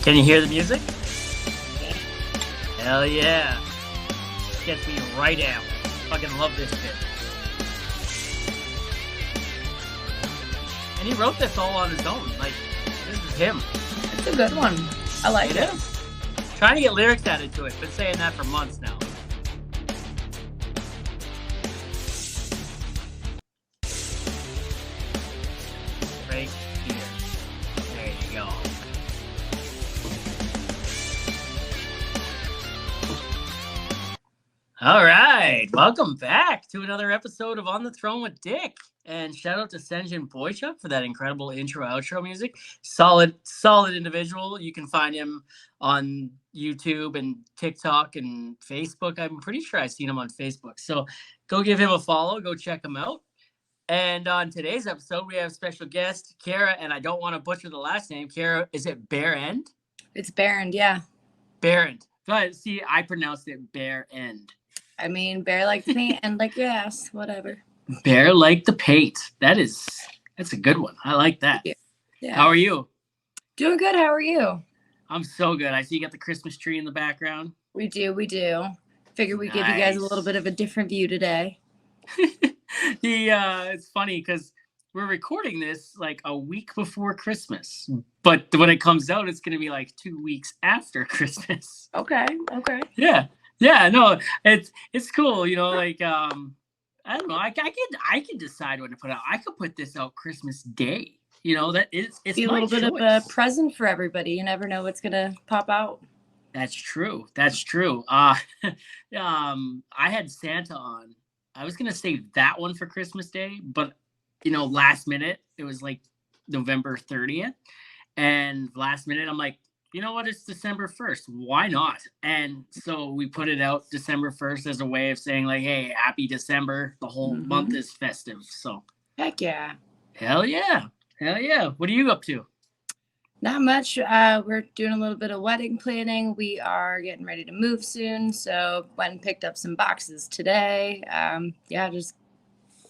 Can you hear the music? Hell yeah. Gets me right out. Fucking love this bit. And he wrote this all on his own. Like, this is him. It's a good one. I like it. Trying to get lyrics added to it. Been saying that for months now. Right here. There you go. All right. Welcome back to another episode of On the Throne with Dick. And shout out to Senjin Boychuk for that incredible intro outro music. Solid individual. You can find him on YouTube and TikTok and Facebook. I'm pretty sure I've seen him on Facebook. So go give him a follow. Go check him out. And on today's episode, we have special guest Karah, and I don't want to butcher the last name. Karah, is it Behrend? It's Behrend, yeah. Behrend. Go ahead. See, I pronounced it Behrend. I mean, bear like the paint and like your ass, whatever. Bear like the paint. That's a good one. I like that. Yeah. How are you? Doing good. How are you? I'm so good. I see you got the Christmas tree in the background. We do. Figure we give you guys a little bit of a different view today. It's funny because we're recording this like a week before Christmas, but when it comes out, it's going to be like 2 weeks after Christmas. Okay. Yeah, no, it's cool, you know, like I don't know, I can decide when to put out. I could put this out Christmas Day, you know, that it's be a little bit of a present for everybody. You never know what's gonna pop out. That's true. I had Santa on. I was gonna save that one for Christmas Day, but you know, last minute it was like November 30th, and last minute I'm like, you know what? It's December 1st. Why not? And so we put it out December 1st as a way of saying like, hey, happy December. The whole month is festive. So heck yeah. Hell yeah. What are you up to? Not much. We're doing a little bit of wedding planning. We are getting ready to move soon. So went and picked up some boxes today. Just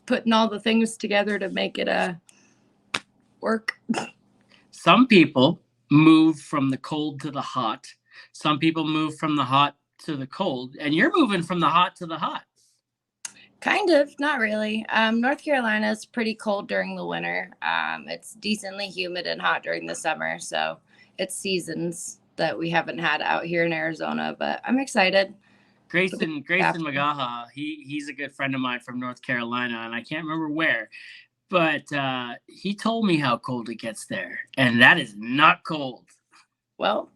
putting all the things together to make it work. Some people move from the cold to the hot. Some people move from the hot to the cold, and you're moving from the hot to the hot. Kind of, not really. North Carolina is pretty cold during the winter. It's decently humid and hot during the summer, so it's seasons that we haven't had out here in Arizona, but I'm excited. Grayson Magaha, he's a good friend of mine from North Carolina, and I can't remember where. But he told me how cold it gets there, and that is not cold. Well,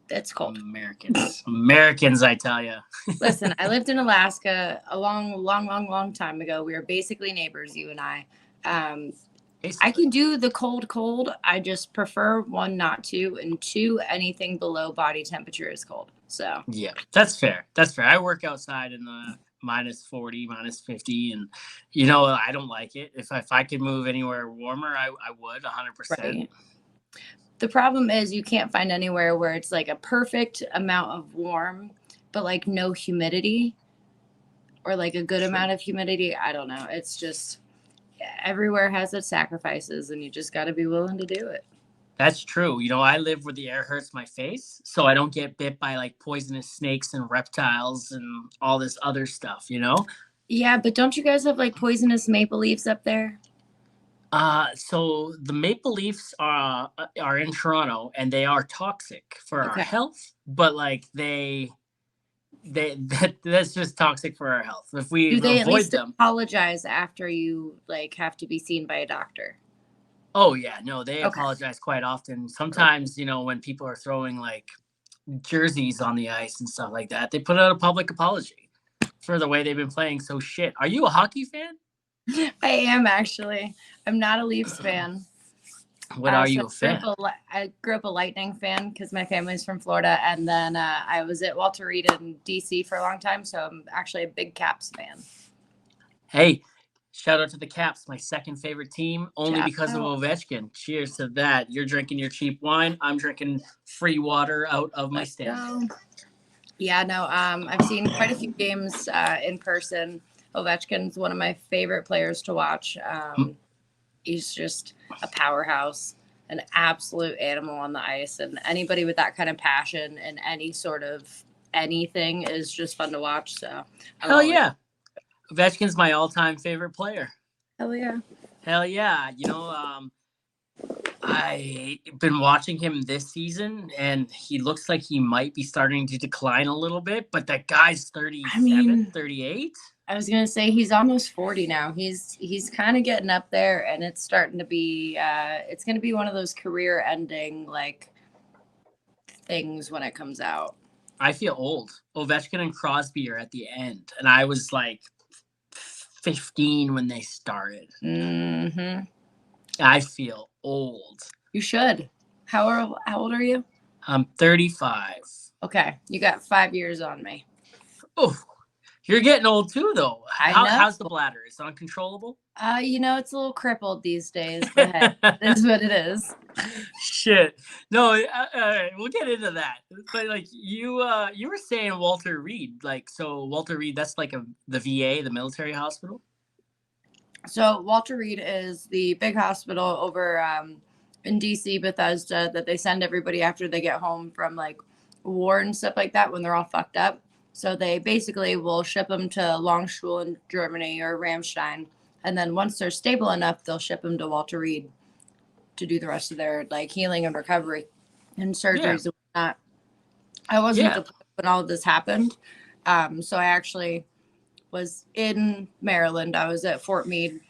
it's cold. Americans, I tell you. Listen, I lived in Alaska a long time ago. We were basically neighbors, you and I. I can do the cold. I just prefer one, not to, and two, anything below body temperature is cold. So yeah, that's fair. I work outside in the minus 40, minus 50. And, you know, I don't like it. If I could move anywhere warmer, I would 100%. Right. The problem is you can't find anywhere where it's like a perfect amount of warm, but like no humidity or like a good amount of humidity. I don't know. It's just everywhere has its sacrifices and you just got to be willing to do it. That's true. You know, I live where the air hurts my face, so I don't get bit by like poisonous snakes and reptiles and all this other stuff, you know? Yeah, but don't you guys have like poisonous maple leaves up there? So the maple leaves are in Toronto and they are toxic for our health, but like that's just toxic for our health. If we do they avoid at least them, apologize after you like have to be seen by a doctor? Oh, yeah. No, they apologize quite often. Sometimes, you know, when people are throwing like jerseys on the ice and stuff like that, they put out a public apology for the way they've been playing so shit. Are you a hockey fan? I am, actually. I'm not a Leafs fan. What are you a fan? I grew up a Lightning fan because my family's from Florida. And then I was at Walter Reed in D.C. for a long time. So I'm actually a big Caps fan. Hey. Shout out to the Caps, my second favorite team, only because of Ovechkin. Cheers to that. You're drinking your cheap wine. I'm drinking free water out of my stand. Yeah, no, I've seen quite a few games in person. Ovechkin's one of my favorite players to watch. He's just a powerhouse. an absolute animal on the ice. And anybody with that kind of passion and any sort of anything is just fun to watch. So I'm Hell always, yeah. Ovechkin's my all-time favorite player. hell yeah. Hell yeah. I've been watching him this season, and he looks like he might be starting to decline a little bit, but that guy's 37, 38. I was gonna say he's almost 40 now. He's kind of getting up there, and it's starting to be. It's gonna be one of those career-ending like things when it comes out. I feel old. Ovechkin and Crosby are at the end, and I was like 15 when they started. Mm-hmm. I feel old. You should. How old are you? I'm 35. Okay, you got 5 years on me. Oh, you're getting old too, though. I know. How's the bladder? Is it uncontrollable? It's a little crippled these days, but hey, that's what it is. Shit. No, we'll get into that. But like you were saying Walter Reed. Like, so Walter Reed, that's like the VA, the military hospital. So Walter Reed is the big hospital over in DC, Bethesda, that they send everybody after they get home from like war and stuff like that when they're all fucked up. So they basically will ship them to Longschule in Germany or Ramstein. And then once they're stable enough, they'll ship them to Walter Reed to do the rest of their like healing and recovery and surgeries and whatnot. I wasn't deployed when all of this happened. So I actually was in Maryland. I was at Fort Meade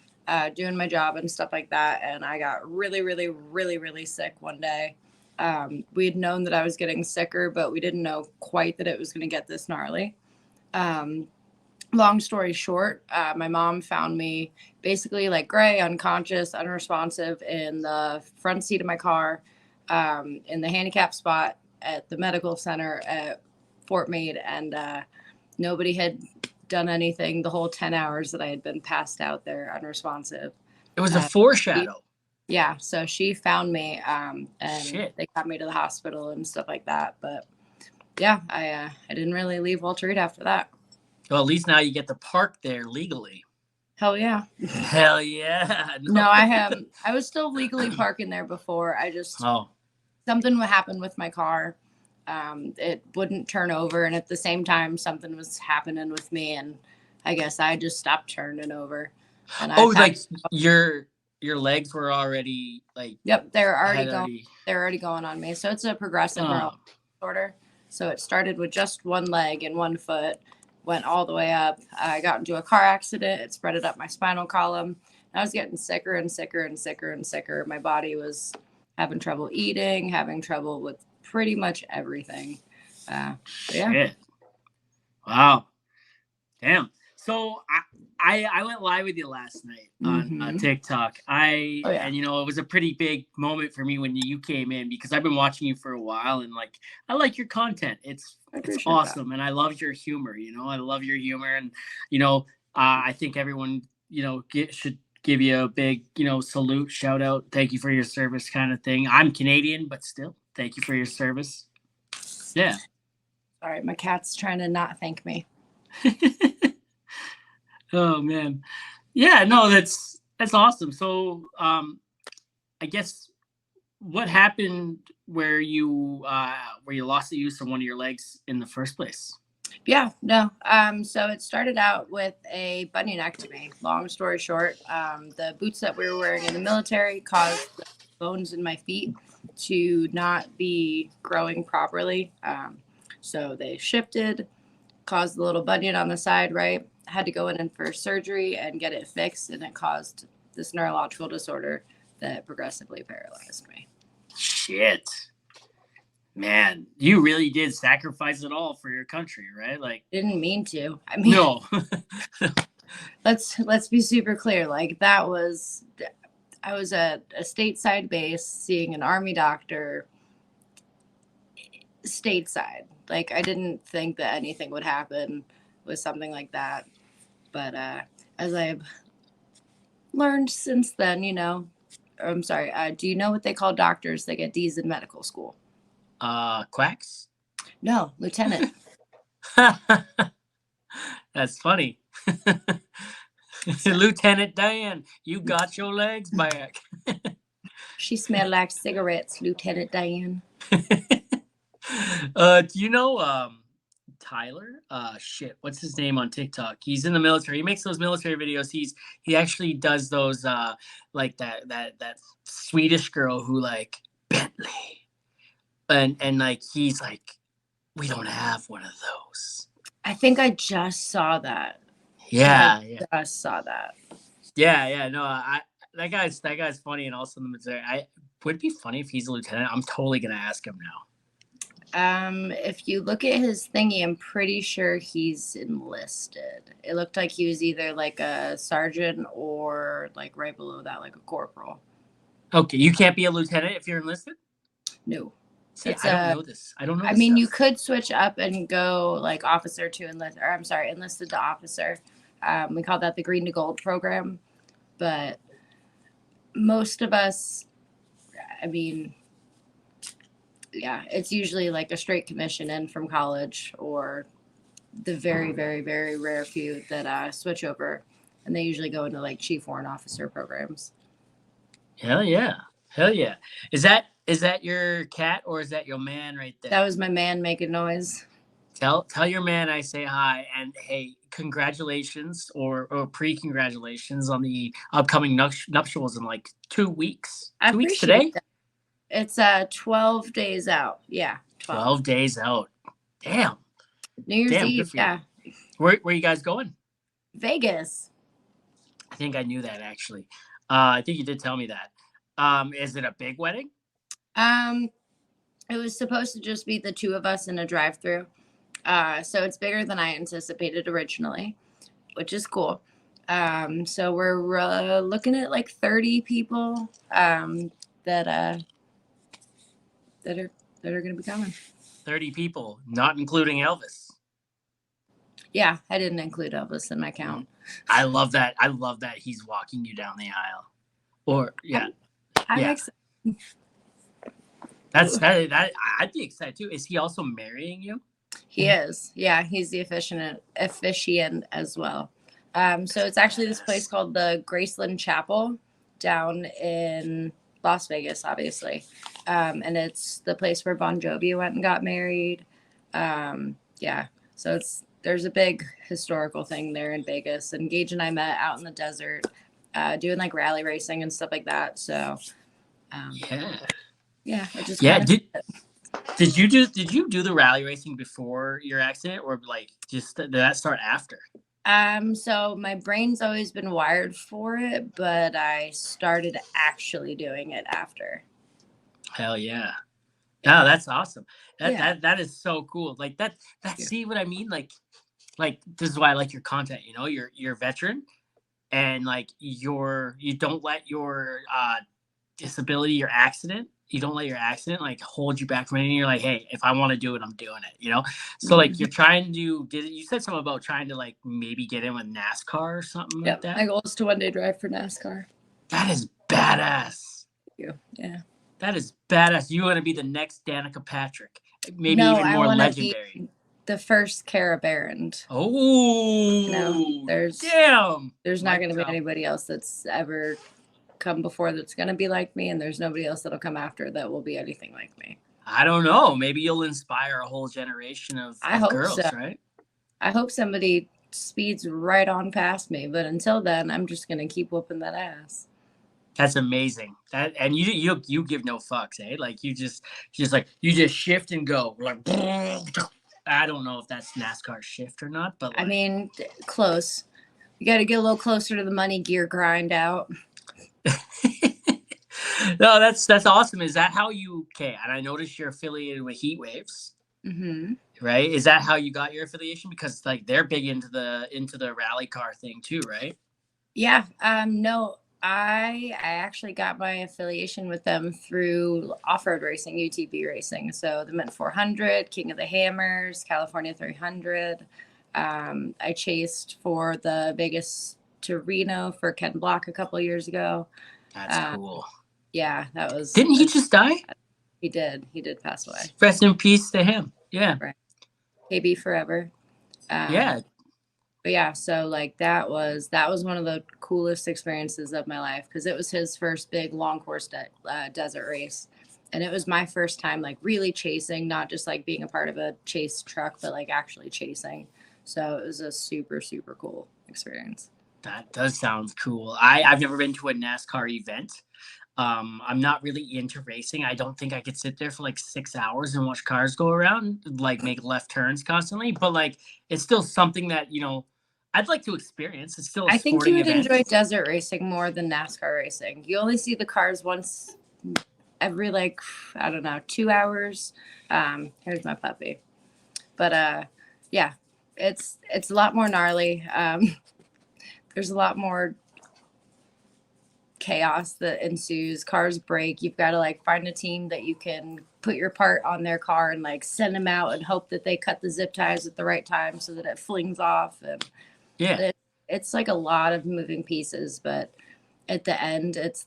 doing my job and stuff like that. And I got really, really, really, really sick one day. We had known that I was getting sicker, but we didn't know quite that it was going to get this gnarly. Long story short, my mom found me basically like gray, unconscious, unresponsive in the front seat of my car, in the handicap spot at the medical center at Fort Meade. And nobody had done anything the whole 10 hours that I had been passed out there unresponsive. It was a foreshadow. Yeah. So she found me and Shit. They got me to the hospital and stuff like that. But yeah, I didn't really leave Walter Reed after that. Well, at least now you get to park there legally. Hell yeah. Hell yeah. No, I was still legally parking there before. I just, something would happen with my car. It wouldn't turn over. And at the same time, something was happening with me. And I guess I just stopped turning over. And like your legs were already like. Yep. They're already going on me. So it's a progressive neural disorder. So it started with just one leg and one foot, went all the way up. I got into a car accident. It spread it up my spinal column. I was getting sicker and sicker and sicker and sicker. My body was having trouble eating, having trouble with pretty much everything. Yeah. Shit. Wow. Damn. So I went live with you last night on TikTok. And it was a pretty big moment for me when you came in because I've been watching you for a while and like I like your content. It's awesome. And I love your humor, I love your humor. And I think everyone, should give you a big, salute, shout out, thank you for your service kind of thing. I'm Canadian, but still, thank you for your service. Yeah. All right, my cat's trying to not thank me. Oh man. Yeah, no, that's awesome. So I guess what happened where you lost the use of one of your legs in the first place? Yeah, no. So it started out with a bunionectomy. Long story short, the boots that we were wearing in the military caused the bones in my feet to not be growing properly. So they shifted, caused a little bunion on the side, right? Had to go in for surgery and get it fixed, and it caused this neurological disorder that progressively paralyzed me. Shit. Man, you really did sacrifice it all for your country, right? Like, didn't mean to. I mean, no. let's be super clear. Like I was at a stateside base seeing an Army doctor stateside. Like I didn't think that anything would happen with something like that. But as I've learned since then, I'm sorry, do you know what they call doctors that get D's in medical school? Quacks? No, lieutenant. That's funny. Lieutenant Dan, you got your legs back. She smelled like cigarettes, Lieutenant Dan. Do you know Tyler? Shit, what's his name on TikTok? He's in the military. He makes those military videos. He actually does those like that Swedish girl who like Bentley, and like he's like, we don't have one of those. I think I just saw that. Yeah, Just saw that. yeah. No, that guy's funny, and also in the military. I would be funny if he's a lieutenant. I'm totally gonna ask him now. If you look at his thingy, I'm pretty sure he's enlisted. It looked like he was either like a sergeant or like right below that, like a corporal. Okay, you can't be a lieutenant if you're enlisted? No. See, I don't know this. I don't know. I this mean, stuff. you could switch up and go like officer to enlist, or I'm sorry, enlisted to officer. We call that the green to gold program. But most of us, I mean, yeah, it's usually like a straight commission in from college, or the very, very, very rare few that switch over, and they usually go into like chief warrant officer programs. Hell yeah. Hell yeah. Is that your cat or is that your man right there? That was my man making noise. Tell your man I say hi, and hey, congratulations or pre-congratulations on the upcoming nuptials in like 2 weeks. 2 weeks today? That. It's 12 days out. Yeah. 12 days out. Damn. New Year's Eve. Yeah. Where you guys going? Vegas. I think I knew that actually. I think you did tell me that. Is it a big wedding? It was supposed to just be the two of us in a drive-through. So it's bigger than I anticipated originally, which is cool. So we're looking at like 30 people that are going to be coming. 30 people, not including Elvis. Yeah, I didn't include Elvis in my count. I love that. I love that he's walking you down the aisle. Or yeah. I'm excited. That I'd be excited too. Is he also marrying you? He is. Yeah, he's the officiant as well. So it's actually this place called the Graceland Chapel down in Las Vegas, obviously. And it's the place where Bon Jovi went and got married. Yeah. So there's a big historical thing there in Vegas. And Gage and I met out in the desert, doing like rally racing and stuff like that. So yeah. Did you do the rally racing before your accident, or like just did that start after? So my brain's always been wired for it, but I started actually doing it after. Hell yeah. No, that's awesome. That is so cool. Like that see what I mean? Like this is why I like your content, you know, you're a veteran, and like you don't let your disability, your accident, you don't let your accident like hold you back from anything. You're like, hey, if I want to do it, I'm doing it, you know? So like you're trying to you said something about trying to like maybe get in with NASCAR or something like that? My goal is to one day drive for NASCAR. That is badass. Yeah. That is badass. You want to be the next Danica Patrick. Maybe even more legendary. The first Karah Behrend. Oh, there's not going to be anybody else that's ever come before that's going to be like me, and there's nobody else that'll come after that will be anything like me. I don't know. Maybe you'll inspire a whole generation of girls, right? I hope somebody speeds right on past me, but until then, I'm just going to keep whooping that ass. That's amazing. And you give no fucks, eh? Like you just shift and go. Like I don't know if that's NASCAR shift or not, but like, I mean, close. You got to get a little closer to the money gear grind out. No, that's awesome. Is that how you? Okay, and I noticed you're affiliated with Heat Waves, right? Is that how you got your affiliation? Because like they're big into the rally car thing too, right? Yeah. No, I actually got my affiliation with them through off-road racing, UTV racing. So the Mint 400, King of the Hammers, California 300. I chased for the Vegas to Reno for Ken Block a couple of years ago. That's cool. Yeah, that was. Didn't he just die? He did. He did pass away. Rest in peace to him. Yeah. Right. KB forever. Yeah. But yeah, so like that was one of the coolest experiences of my life because it was his first big long course desert race, and it was my first time like really chasing, not just like being a part of a chase truck, but like actually chasing. So it was a super super cool experience. That does sound cool. I've never been to a NASCAR event. I'm not really into racing. I don't think I could sit there for like 6 hours and watch cars go around, like make left turns constantly. But like, it's still something that I'd like to experience. It's still a I think you sporting would event. enjoy desert racing more than NASCAR racing. You only see the cars once every like I don't know 2 hours. Here's my puppy, but yeah, it's a lot more gnarly. There's a lot more chaos that ensues. Cars break. You've got to like find a team that you can put your part on their car and like send them out and hope that they cut the zip ties at the right time so that it flings off. And Yeah. it's like a lot of moving pieces, but at the end, it's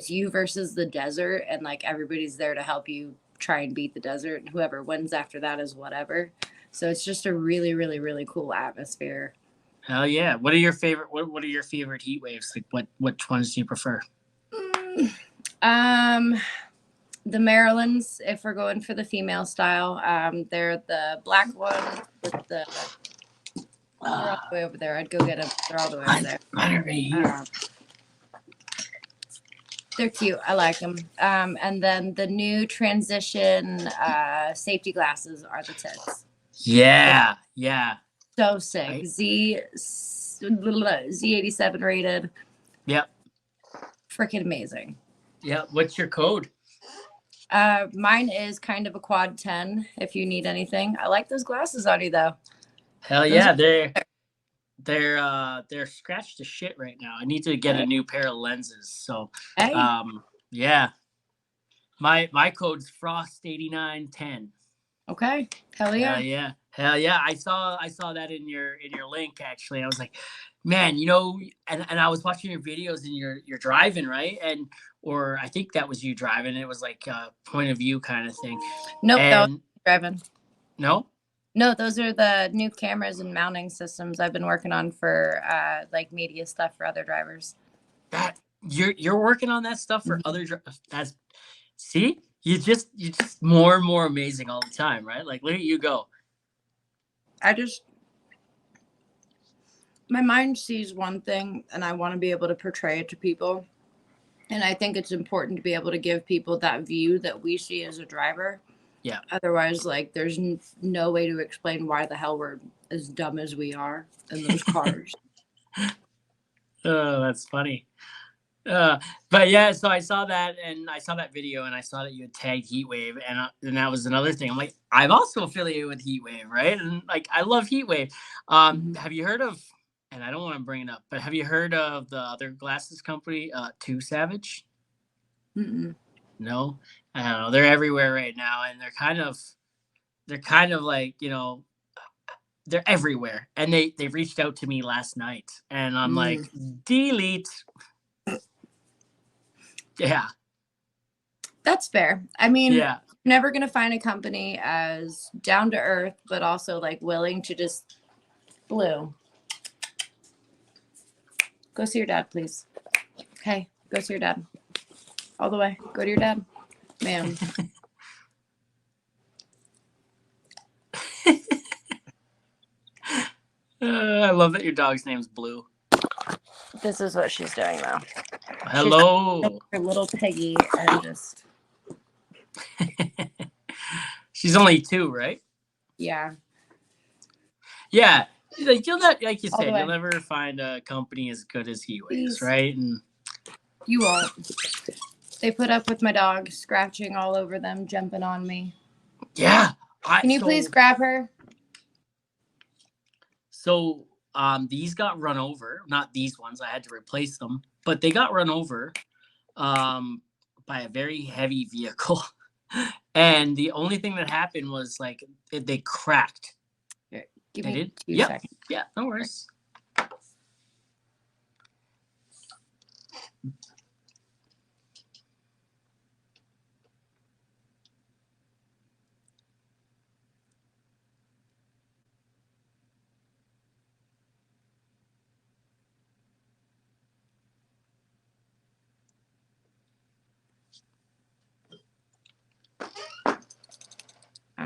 you versus the desert, and like everybody's there to help you try and beat the desert, and whoever wins after that is whatever. So it's just a really, really, really cool atmosphere. Hell yeah. What are your favorite heat waves? Like which ones do you prefer? Mm, um, the Marylands, if we're going for the female style, they're the black one with the. They're all the way over there. I'd go get them. They're all the way over there. Mine are right here. They're cute. I like them. And then the new transition safety glasses are the tits. Yeah. Yeah. So sick. Z87 rated. Yep. Freaking amazing. Yep. What's your code? Mine is kind of a quad 10 if you need anything. I like those glasses on you though. Hell yeah. They're scratched to shit right now. I need to get a new pair of lenses. So Hey. Yeah. My code's Frost8910. Okay. Hell yeah. Hell yeah. Hell yeah. I saw that in your link actually. I was like, man, and I was watching your videos and you're driving, right? Or I think that was you driving. It was like a point of view kind of thing. Nope, that was driving. No? No, those are the new cameras and mounting systems I've been working on for like media stuff for other drivers. That you're working on that stuff for other that's see? You just more and more amazing all the time, right? Like look at you go. My mind sees one thing and I want to be able to portray it to people. And I think it's important to be able to give people that view that we see as a driver. Yeah. Otherwise, like, there's no way to explain why the hell we're as dumb as we are in those cars. Oh, that's funny. But yeah, so I saw that video and I saw that you had tagged Heatwave and that was another thing. I'm like, I'm also affiliated with Heatwave, right? And like, I love Heatwave. Have you heard of? And I don't want to bring it up, but have you heard of the other glasses company, Too Savage? Mm-mm. No, I don't know. They're everywhere right now, and they're kind of like they're everywhere. And they reached out to me last night, and I'm like, delete. Yeah, that's fair. I mean, yeah, you're never gonna find a company as down to earth, but also like willing to just Blue. Go see your dad, please. Okay, go see your dad. All the way. Go to your dad. Ma'am. I love that your dog's name's Blue. This is what she's doing now. Hello. She's her little piggy and just. She's only 2, right? Yeah. Yeah. Like you'll not, like you All the said, way. you'll never find a company as good as Heatwaves, Please. right? And you won't. They put up with my dog scratching all over them, jumping on me. Yeah. Can you please grab her? So these got run over. Not these ones. I had to replace them, but they got run over by a very heavy vehicle. And the only thing that happened was like they cracked. Here, give they me did? 2 Yep. seconds. Yeah, no worries.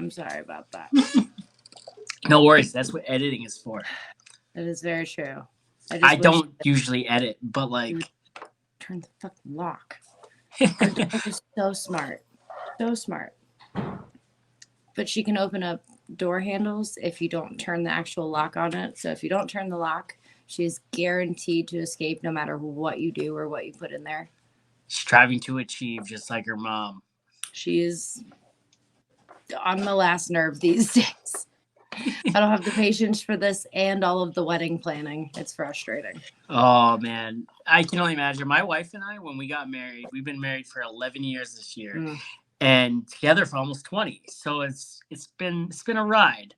I'm sorry about that. No worries. That's what editing is for. That is very true. I wish don't usually edit, but you like, would turn the fucking lock. Our dog is so smart. So smart. But she can open up door handles if you don't turn the actual lock on it. So if you don't turn the lock, she is guaranteed to escape no matter what you do or what you put in there. striving to achieve, just like her mom. She is on the last nerve these days. I don't have the patience for this and all of the wedding planning. It's frustrating. Oh man, I can only imagine. My wife and I, when we got married, we've been married for 11 years this year, and together for almost 20. So it's been a ride.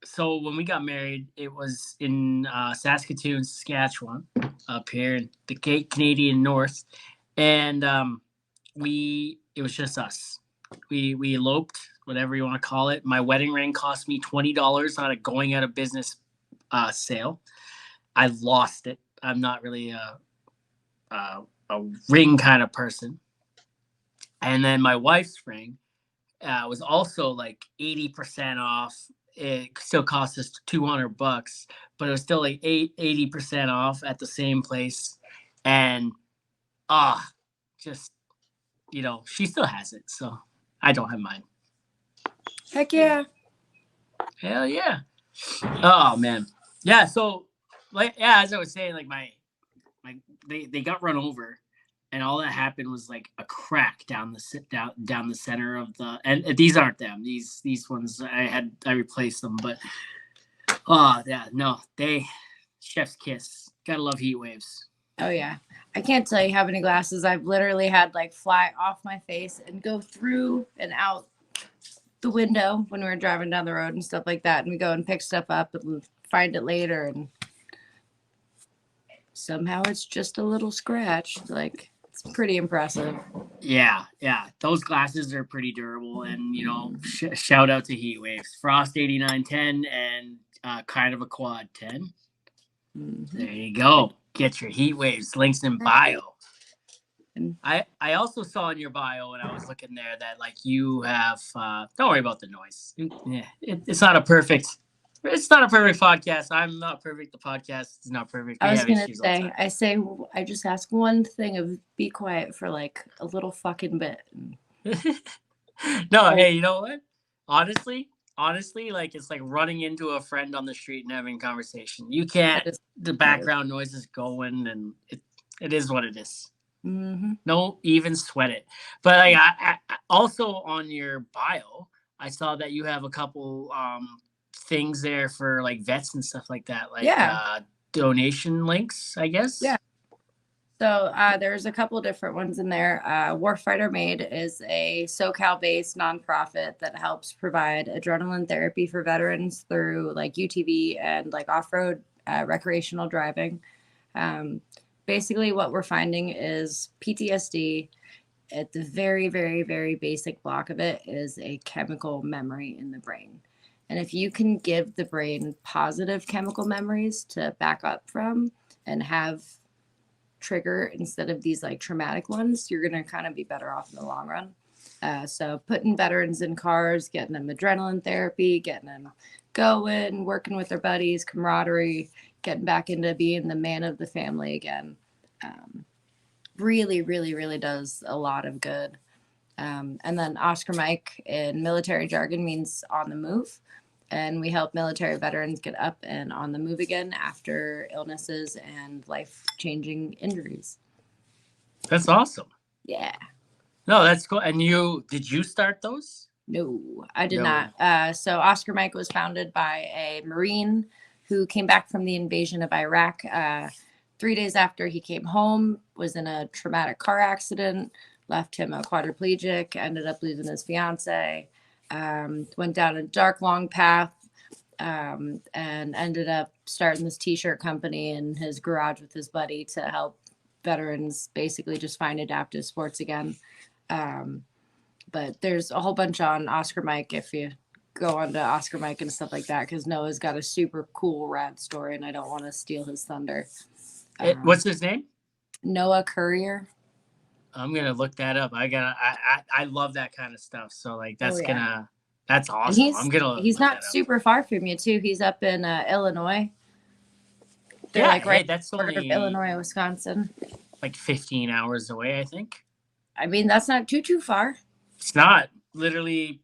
So when we got married, it was in Saskatoon, Saskatchewan, up here in the Canadian North, and it was just us. We eloped, whatever you want to call it. My wedding ring cost me $20 on a going out of business sale. I lost it. I'm not really a ring kind of person. And then my wife's ring was also like 80% off. It still cost us $200, but it was still like 80% off at the same place. And just she still has it, so I don't have mine. Heck yeah. Hell yeah. Oh man. Yeah, so as I was saying, like they got run over, and all that happened was like a crack down the center of the, and these aren't them. These ones I replaced them, but they chef's kiss. Gotta love heat waves. Oh yeah. I can't tell you how many glasses I've literally had like fly off my face and go through and out the window when we were driving down the road and stuff like that. And we go and pick stuff up and find it later, and somehow it's just a little scratch. Like, it's pretty impressive. Yeah. Those glasses are pretty durable, and shout out to Heat Waves, Frost 8910, and kind of a quad 10. Mm-hmm. There you go. Get your Heat Waves. Links in bio. I also saw in your bio when I was looking there that like you have don't worry about the noise. It's not a perfect podcast. I'm not perfect. The podcast is not perfect. I was gonna say I just ask one thing of be quiet for like a little fucking bit. No, hey, you know what? Honestly, like it's like running into a friend on the street and having a conversation. You can't. The background noise is going, and it is what it is. Mm-hmm. Don't even sweat it. But like, I also on your bio, I saw that you have a couple things there for like vets and stuff like that, like donation links, I guess. Yeah. So there's a couple different ones in there. Warfighter Made is a SoCal-based nonprofit that helps provide adrenaline therapy for veterans through like UTV and like off-road recreational driving. Basically, what we're finding is PTSD at the very, very, very basic block of it is a chemical memory in the brain. And if you can give the brain positive chemical memories to back up from and have trigger instead of these like traumatic ones, you're going to kind of be better off in the long run. So putting veterans in cars, getting them adrenaline therapy, getting them going, working with their buddies, camaraderie, getting back into being the man of the family again. Really, really, really does a lot of good. And then Oscar Mike in military jargon means on the move. And we help military veterans get up and on the move again after illnesses and life-changing injuries. That's awesome. Yeah. No, that's cool. And did you start those? No, I did not. So Oscar Mike was founded by a Marine who came back from the invasion of Iraq. 3 days after he came home, was in a traumatic car accident, left him a quadriplegic, ended up losing his fiance, went down a dark, long path, and ended up starting this t-shirt company in his garage with his buddy to help veterans basically just find adaptive sports again. But there's a whole bunch on Oscar Mike if you go on to Oscar Mike and stuff like that, because Noah's got a super cool rad story and I don't want to steal his thunder. What's his name? Noah Courier. I'm gonna look that up. I love that kind of stuff. So like that's gonna That's And awesome. I'm gonna he's look that not up. super far from you too. He's up in Illinois. They're Yeah, like right hey, on that's the border of only Illinois, Wisconsin. like 15 hours away, I think. I mean, that's not too far. It's not literally,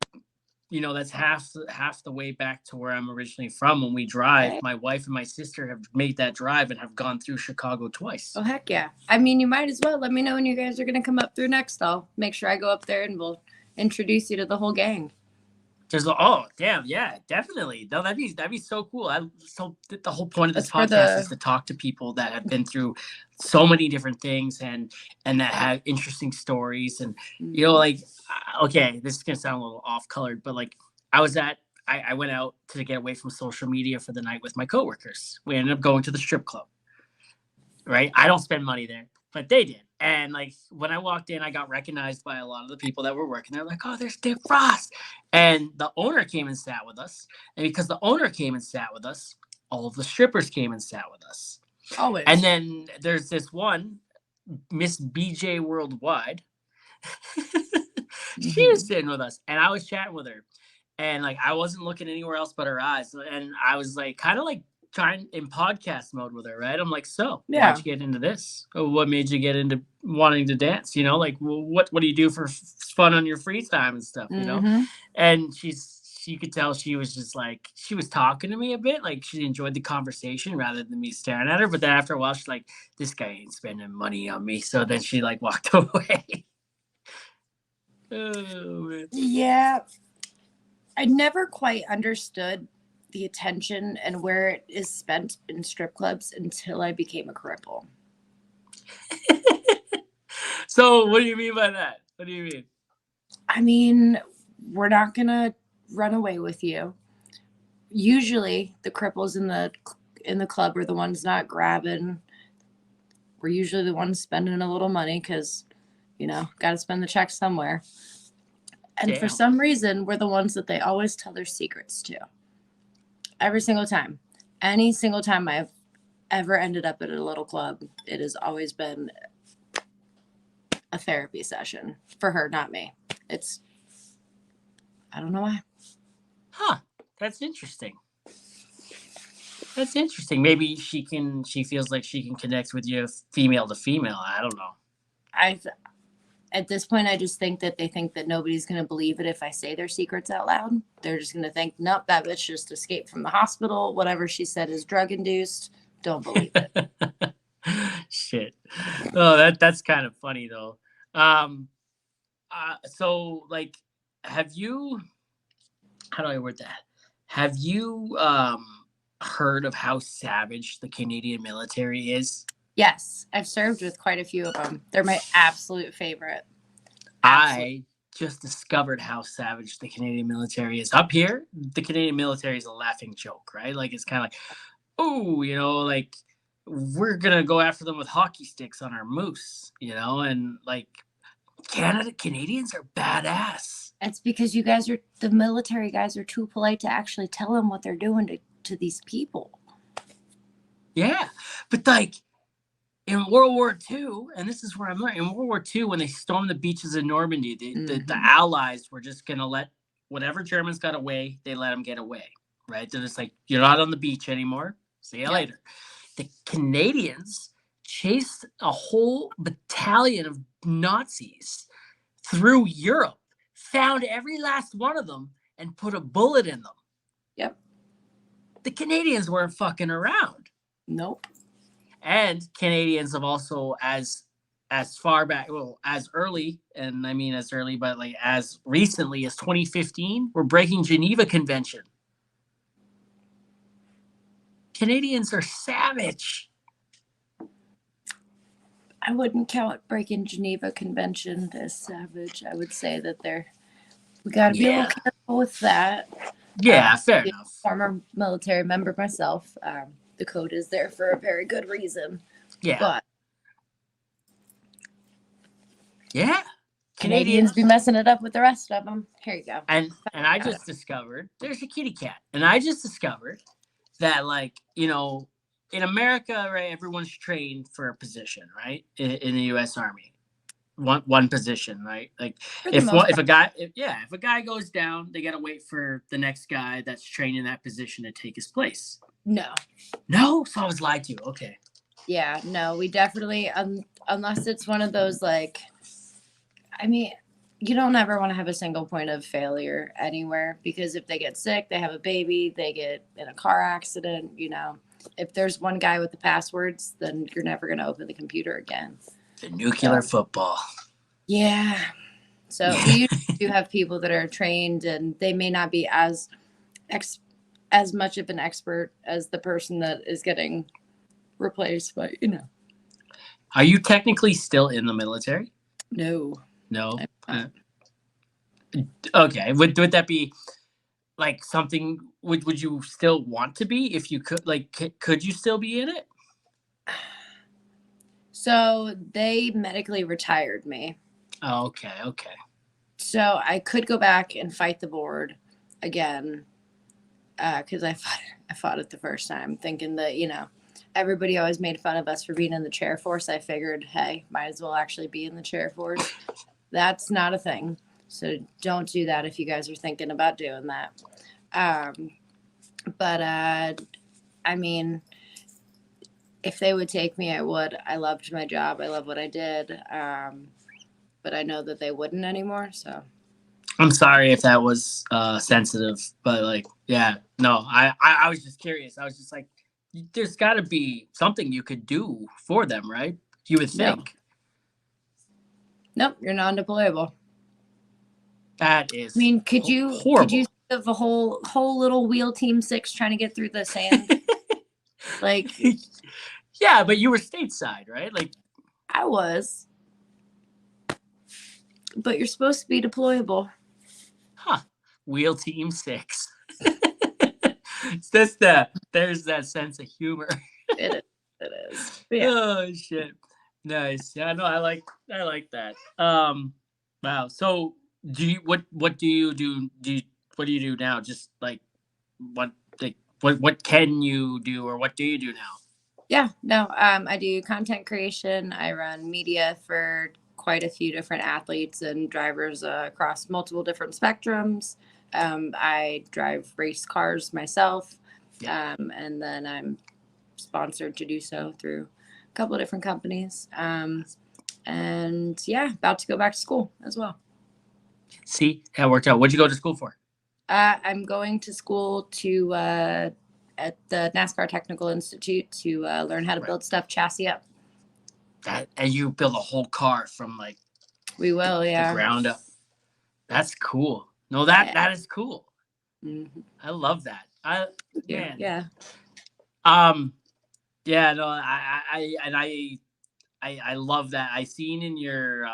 that's half the way back to where I'm originally from. When we drive, Okay. my wife and my sister have made that drive and have gone through Chicago twice. Oh heck yeah! I mean, you might as well let me know when you guys are gonna come up through next. I'll make sure I go up there and we'll introduce you to the whole gang. Oh damn, yeah, definitely. No, that'd be so cool. So the whole point of this That's for podcast is the to talk to people that have been through so many different things and that have interesting stories and like okay, this is gonna sound a little off colored, but like I was at I went out to get away from social media for the night with my coworkers. We ended up going to the strip club. Right? I don't spend money there, but they did. And like when I walked in, I got recognized by a lot of the people that were working there. Like, oh, there's Dick Frost. And the owner came and sat with us. And because the owner came and sat with us, all of the strippers came and sat with us. always. And then there's this one, Miss BJ Worldwide. She was sitting with us, and I was chatting with her. And like I wasn't looking anywhere else but her eyes. And I was like kind of like trying in podcast mode with her, right? I'm like, so Yeah. why'd you get into this? Or what made you get into wanting to dance? Like, well, what do you do for fun on your free time and stuff? And she could tell she was just like she was talking to me a bit, like she enjoyed the conversation rather than me staring at her. But then after a while, she's like, this guy ain't spending money on me. So then she like walked away. Oh man. Yeah. I never quite understood the attention and where it is spent in strip clubs until I became a cripple. So what do you mean by that? What do you mean? I mean, we're not going to run away with you. Usually the cripples in the club are the ones not grabbing. We're usually the ones spending a little money because, got to spend the check somewhere. And Damn. for some reason, we're the ones that they always tell their secrets to. Every single time. Any single time I've ever ended up at a little club, it has always been a therapy session for her, not me. I don't know why. Huh. That's interesting. That's interesting. Maybe she feels like she can connect with you female to female. I don't know. At this point, I just think that they think that nobody's going to believe it if I say their secrets out loud. They're just going to think, nope, that bitch just escaped from the hospital. Whatever she said is drug induced. Don't believe it. Shit. Oh, that's kind of funny though. So like, how do I word that? Have you heard of how savage the Canadian military is? Yes, I've served with quite a few of them. They're my absolute favorite. I just discovered how savage the Canadian military is. Up here, the Canadian military is a laughing joke, right? Like it's kind of like, oh, like we're gonna go after them with hockey sticks on our moose, and like Canadians are badass. It's because the military guys are too polite to actually tell them what they're doing to these people. Yeah, but like in World War II, and this is where I'm learning, in World War II, when they stormed the beaches of Normandy, the Allies were just going to let whatever Germans got away, they let them get away, right? They're just like, you're not on the beach anymore. See you later. The Canadians chased a whole battalion of Nazis through Europe, found every last one of them, and put a bullet in them. Yep. The Canadians weren't fucking around. Nope. And Canadians have also, as far back, well, as early, and I mean as early, but like as recently as 2015, we're breaking Geneva Convention. Canadians are savage. I wouldn't count breaking Geneva Convention as savage. I would say that we got to be a little careful with that. Yeah, fair enough. Former military member myself. The code is there for a very good reason. Yeah. But yeah, Canadians be messing it up with the rest of them. Here you go. And I just discovered there's a kitty cat, and I just discovered that like in America, right, everyone's trained for a position, right, in the U.S. Army. one position, right? Like For the most if part. if a guy goes down, they gotta wait for the next guy that's trained in that position to take his place. No. No, so I was lied to. Okay. Yeah, no, we definitely unless it's one of those like, I mean, you don't ever want to have a single point of failure anywhere because if they get sick, they have a baby, they get in a car accident, if there's one guy with the passwords, then you're never going to open the computer again. The nuclear football. Yeah. So we do have people that are trained and they may not be as much of an expert as the person that is getting replaced, but Are you technically still in the military? No. No. Okay. Would that be like something? Would you still want to be if you could? Like, could you still be in it? So they medically retired me. Oh, okay. So I could go back and fight the board again because I fought it the first time, thinking that everybody always made fun of us for being in the chair force. I figured, hey, might as well actually be in the chair force. That's not a thing. So don't do that if you guys are thinking about doing that. But I mean, if they would take me, I would. I loved my job. I love what I did. But I know that they wouldn't anymore. So I'm sorry if that was sensitive, but like, yeah, no, I was just curious. I was just like, there's got to be something you could do for them, right? You would think. Nope, you're non-deployable. That is. I mean, could you think of a whole little wheel team 6 trying to get through the sand? Like, yeah, but you were stateside, right? Like, I was, but you're supposed to be deployable. Huh? Wheel team 6. There's that sense of humor. It is. Yeah. Oh shit! Nice. Yeah, no, I like that. Wow. So, what do you do? What do you do now? Just like what can you do, or what do you do now? Yeah. No. I do content creation. I run media for quite a few different athletes and drivers across multiple different spectrums. I drive race cars myself, and then I'm sponsored to do so through a couple of different companies. And yeah, about to go back to school as well. See, that worked out. What'd you go to school for? I'm going to school to at the NASCAR Technical Institute to learn how to build stuff chassis up. And you build a whole car from like we will, yeah, the ground up. That's cool. No, that is cool. Mm-hmm. I love that. Man. Yeah. Yeah, no, I love that. I seen in your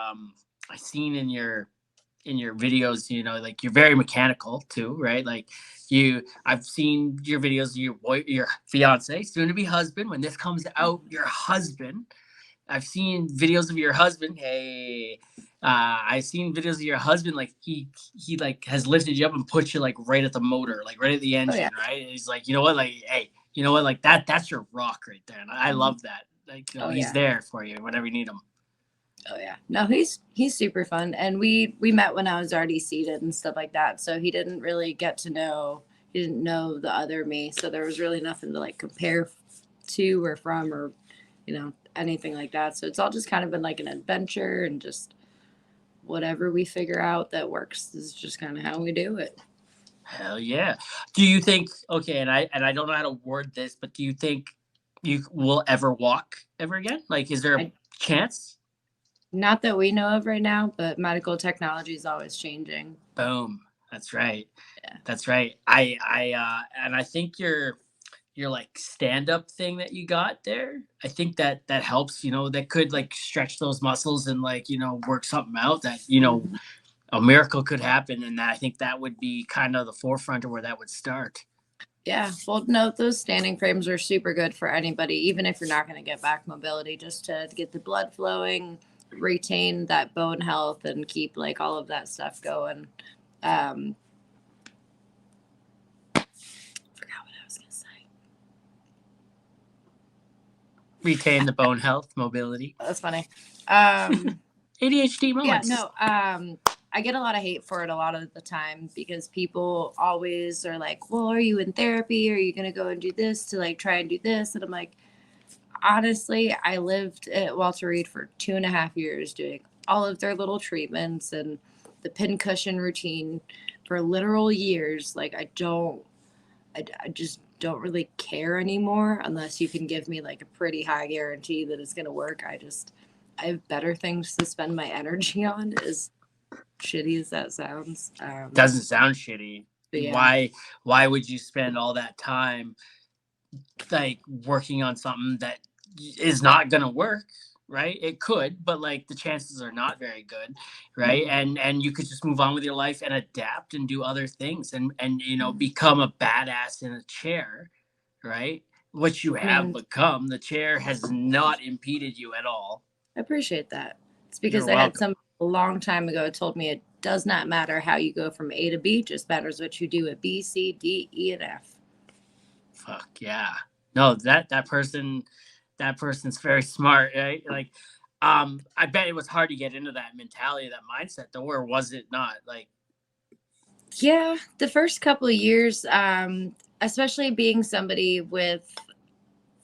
videos, like you're very mechanical too, right? Like I've seen your videos of your fiance, soon to be husband. When this comes out, your husband. I've seen videos of your husband. Hey, I've seen videos of your husband. Like he like has lifted you up and put you like right at the motor, like right at the engine, right? And he's like, you know what, like, hey, you know what, like that's your rock right there, and I love that. Like, he's there for you whenever you need him. Oh yeah, no, he's super fun, and we met when I was already seated and stuff like that. So he didn't really get to know. He didn't know the other me, so there was really nothing to like compare to or from or anything like that. So it's all just kind of been like an adventure, and just whatever we figure out that works is just kind of how we do it. Hell yeah. Do you think, okay, and I don't know how to word this, but do you think you will ever walk ever again? Like, is there a chance? Not that we know of right now, but medical technology is always changing. Boom. That's right. Yeah. That's right. I think your like stand-up thing that you got there, I think that helps, that could like stretch those muscles and like, work something out that, a miracle could happen. And I think that would be kind of the forefront of where that would start. Yeah. Well, no, those standing frames are super good for anybody, even if you're not going to get back mobility, just to get the blood flowing, retain that bone health, and keep like all of that stuff going. Retain the bone health, mobility. That's funny. ADHD Yeah, moments. no, I get a lot of hate for it a lot of the time because people always are like, well, are you in therapy? Are you going to go and do this to like try and do this? And I'm like, honestly, I lived at Walter Reed for 2.5 years doing all of their little treatments and the pincushion routine for literal years. Like, I just don't really care anymore unless you can give me like a pretty high guarantee that it's going to work. I have better things to spend my energy on, as shitty as that sounds. Doesn't sound shitty. Yeah. Why would you spend all that time like working on something that is not gonna work? Right? It could, but like the chances are not very good, right? And you could just move on with your life and adapt and do other things and become a badass in a chair, right? What you I have mean, become, the chair has not impeded you at all. I appreciate that. It's You're because I had welcome. some a long time ago told me it does not matter how you go from A to B, just matters what you do at B, C, D, E, and F. Fuck yeah. No, that person's very smart, right? Like, I bet it was hard to get into that mentality, that mindset, though, or was it not? Like, Yeah, the first couple of years, especially being somebody with,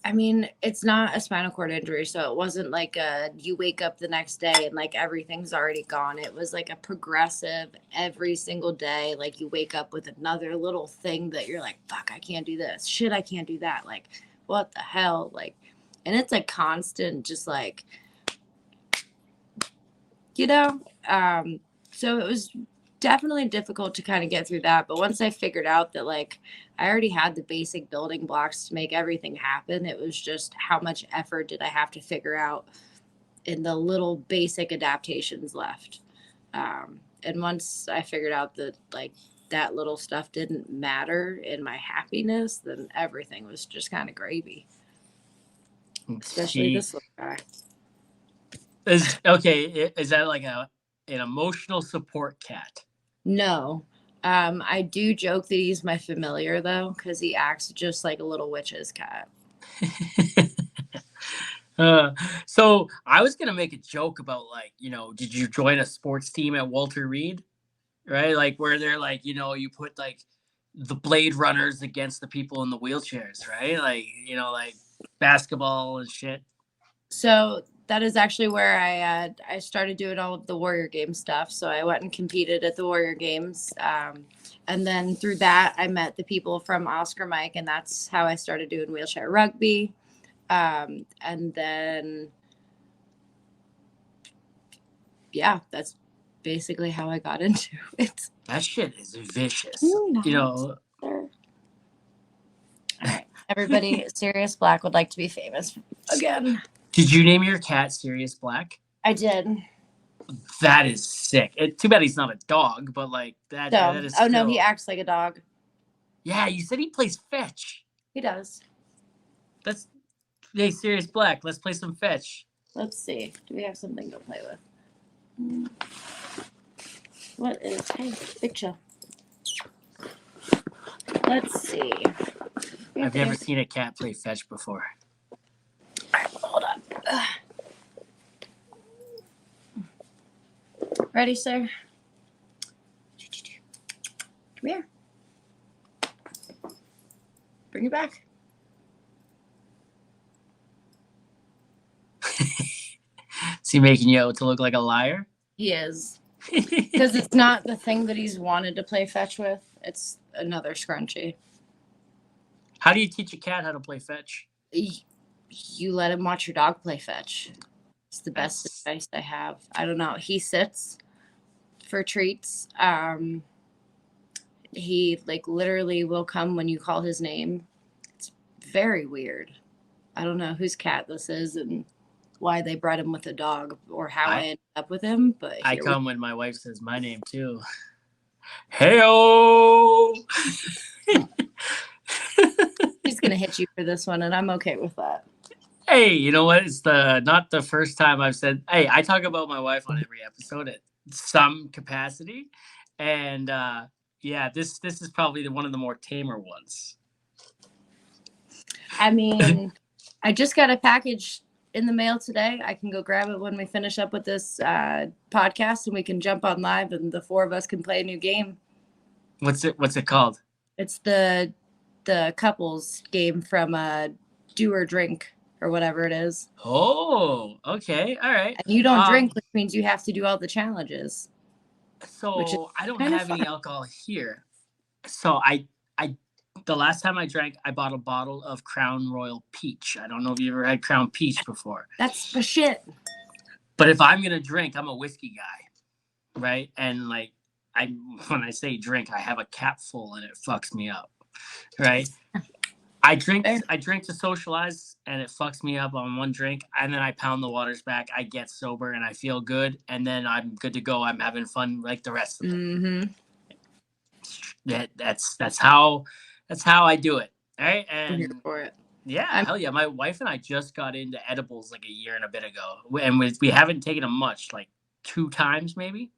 I mean, it's not a spinal cord injury, so it wasn't like you wake up the next day and like everything's already gone. It was like a progressive every single day. Like you wake up with another little thing that you're like, fuck, I can't do this. Shit, I can't do that. Like, what the hell? Like, and it's a constant, just like, you know, so it was definitely difficult to kind of get through that. But once I figured out that like I already had the basic building blocks to make everything happen, it was just how much effort did I have to figure out in the little basic adaptations left. And once I figured out that like that little stuff didn't matter in my happiness, then everything was just kind of gravy, especially she this little guy. is okay. Is that like an emotional support cat? No. I do joke that he's my familiar though, because he acts just like a little witch's cat. Uh, so I was gonna make a joke about, like, did you join a sports team at Walter Reed? Right? Like where they're like, you put like the Blade Runners against the people in the wheelchairs, right? Like, like basketball and shit. So that is actually where I started doing all of the Warrior Games stuff. So I went and competed at the Warrior Games, and then through that I met the people from Oscar Mike, and that's how I started doing wheelchair rugby. And then yeah, that's basically how I got into it. That shit is vicious. All right, everybody, Sirius Black would like to be famous again. Did you name your cat Sirius Black? I did. That is sick. Too bad he's not a dog, but like that. So, That is. oh no, still... he acts like a dog. Yeah, you said he plays fetch. He does. Hey, Sirius Black. Let's play some fetch. Let's see. Do we have something to play with? What is? Hey, big chill. Let's see. I've never seen a cat play fetch before. All right, hold on. Ready, sir? Come here. Bring it back. Is he making you out to look like a liar? He is. Because it's not the thing that he's wanted to play fetch with. It's another scrunchie. How do you teach a cat how to play fetch? You let him watch your dog play fetch. It's the best advice I have. I don't know. He sits for treats. He like literally will come when you call his name. It's very weird. I don't know whose cat this is and why they bred him with a dog or how I ended up with him, but I come when my wife says my name too. Hey-o! He's gonna hit you for this one, and I'm okay with that. Hey, you know what? It's not the first time I've said. Hey, I talk about my wife on every episode at some capacity, and yeah, this is probably one of the more tamer ones. I mean, I just got a package in the mail today. I can go grab it when we finish up with this podcast, and we can jump on live, and the four of us can play a new game. What's it called? It's the couples game from Do or Drink or whatever it is. Oh, okay, all right. And you don't drink, which means you have to do all the challenges. So I don't have any alcohol here. So I the last time I drank, I bought a bottle of Crown Royal Peach. I don't know if you ever had Crown Peach before. That's the shit. But if I'm gonna drink, I'm a whiskey guy, right? And like when I say drink, I have a cap full and it fucks me up, right? I drink to socialize and it fucks me up on one drink, and then I pound the waters back. I get sober and I feel good, and then I'm good to go. I'm having fun like the rest of it. That's how I do it. All right, and I'm here for it. Yeah, hell yeah. My wife and I just got into edibles like a year and a bit ago, and we haven't taken them much, like 2 times maybe.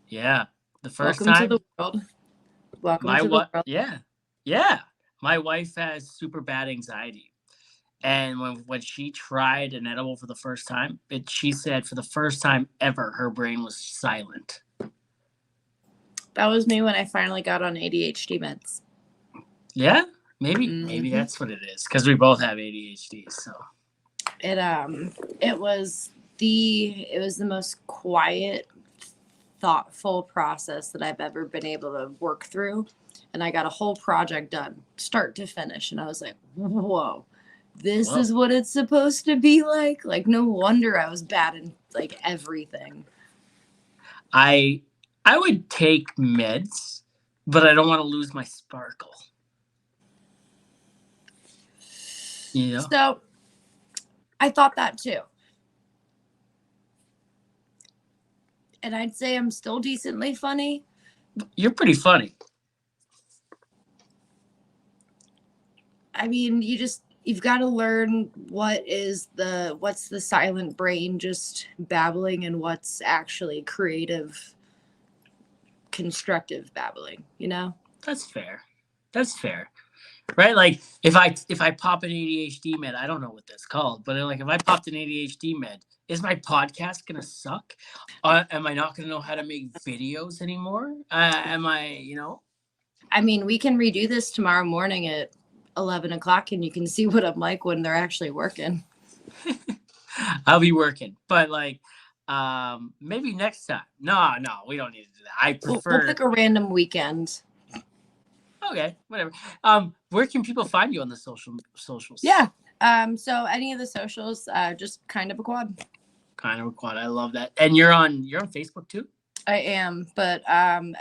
Yeah, the first Welcome time. to the world. Welcome to the world. Yeah. My wife has super bad anxiety, and when she tried an edible for the first time, she said for the first time ever, her brain was silent. That was me when I finally got on ADHD meds. Yeah, maybe that's what it is, because we both have ADHD. So it was the most quiet, thoughtful process that I've ever been able to work through. And I got a whole project done, start to finish. And I was like, whoa, this is what it's supposed to be like? Like, no wonder I was bad in, like, everything. I would take meds, but I don't want to lose my sparkle. You know? So, I thought that too. And I'd say I'm still decently funny. You're pretty funny. I mean, you've got to learn what's the silent brain just babbling and what's actually creative, constructive babbling, you know? That's fair. Right? Like if I pop an ADHD med, I don't know what that's called, but like if I popped an ADHD med, is my podcast gonna suck? Am I not gonna know how to make videos anymore? Am I, you know? I mean, we can redo this tomorrow morning at 11 o'clock and you can see what I'm like when they're actually working. I'll be working, but like maybe next time. No, we don't need to do that. I prefer we'll pick a random weekend. Okay, whatever. Where can people find you on the socials? Yeah. So any of the socials, just Kind of a Quad. Kind of a Quad. I love that. And you're on Facebook too? I am, but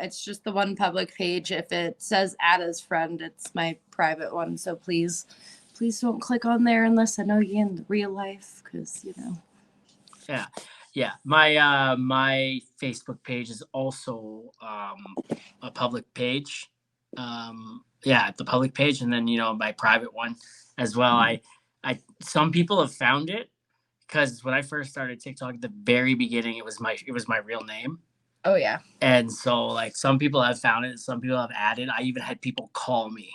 it's just the one public page. If it says add as friend, it's my private one. So please don't click on there unless I know you in real life, because you know. Yeah. My Facebook page is also a public page. The public page, and then my private one as well. I some people have found it, because when I first started TikTok at the very beginning, it was my real name. Oh yeah. And so like some people have found it, some people have added. I even had people call me.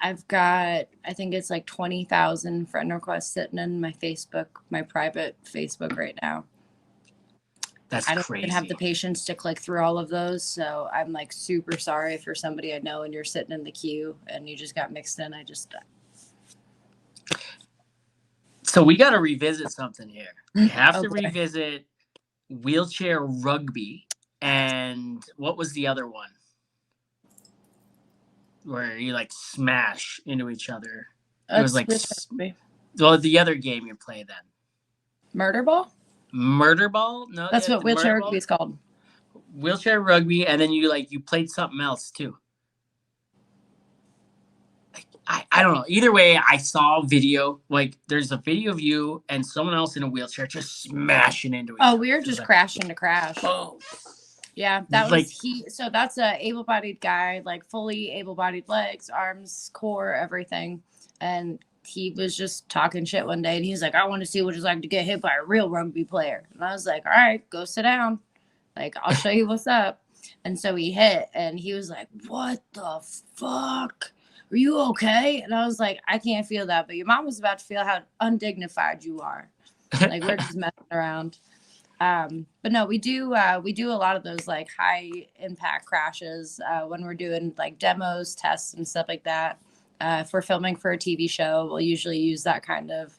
I've got, I think it's like 20,000 friend requests sitting in my private Facebook right now. That's I don't crazy. even have the patience to click through all of those. So I'm like super sorry for somebody I know and you're sitting in the queue and you just got mixed in. So we got to revisit something here. We have to revisit wheelchair rugby. And what was the other one? Where you like smash into each other. It was like, well, the other game you play then. Murder ball? Murder ball? No, that's what wheelchair rugby is called. Wheelchair rugby, and then you played something else too. I don't know. Either way, I saw a video. Like there's a video of you and someone else in a wheelchair just smashing into each other. Oh, we were just crashing to crash. Oh. Yeah, that was so that's a able-bodied guy, like fully able-bodied legs, arms, core, everything. And he was just talking shit one day and he's like, I want to see what it's like to get hit by a real rugby player. And I was like, all right, go sit down. Like, I'll show you what's up. And so he hit and he was like, what the fuck? Are you okay? And I was like, I can't feel that. But your mom was about to feel how undignified you are. Like, we're just messing around. But no, we do a lot of those like high impact crashes when we're doing like demos, tests, and stuff like that. If we're filming for a TV show, we'll usually use that kind of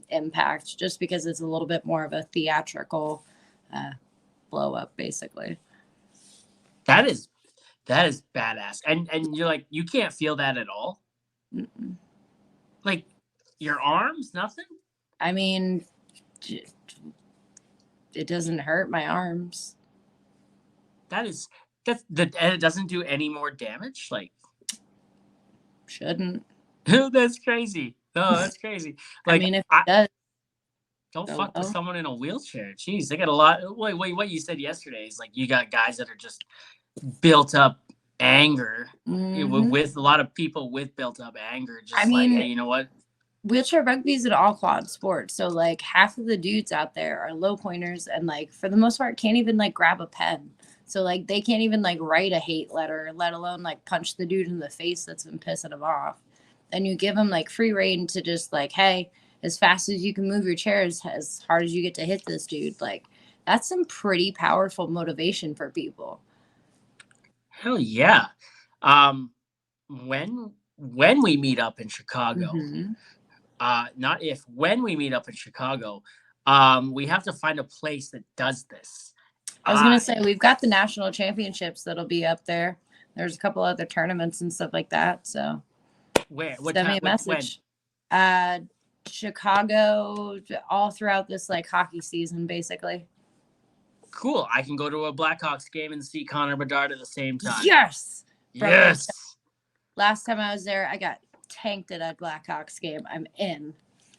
impact just because it's a little bit more of a theatrical blow up, basically. That is badass. And you're like, you can't feel that at all. Mm-mm. Like your arms, nothing. I mean, it doesn't hurt my arms. That's and it doesn't do any more damage. Like, Shouldn't. that's crazy. No, that's crazy. I Like, mean, if it does, don't oh fuck with well. someone in a wheelchair. Jeez, they got a lot. Wait, what you said yesterday is like you got guys that are just built up anger Mm-hmm. with a lot of people with built up anger. Just I like, mean, hey, you know what? wheelchair rugby is an all quad sport. So like half of the dudes out there are low pointers and like for the most part can't even like grab a pen. So like they can't even like write a hate letter, let alone like punch the dude in the face that's been pissing them off. And you give them like free reign to just like, hey, as fast as you can move your chair, as hard as you get to hit this dude. Like that's some pretty powerful motivation for people. Hell yeah. Um, when we meet up in Chicago, Mm-hmm. not if, when we meet up in Chicago, we have to find a place that does this. I was gonna say we've got the national championships that'll be up there. There's a couple other tournaments and stuff like that. So Where? What send me time? a When? message. Uh, Chicago, all throughout this like hockey season, basically. Cool. I can go to a Blackhawks game and see Connor Bedard at the same time. Yes, bro. Yes. Last time I was there, I got tanked at a Blackhawks game. I'm in.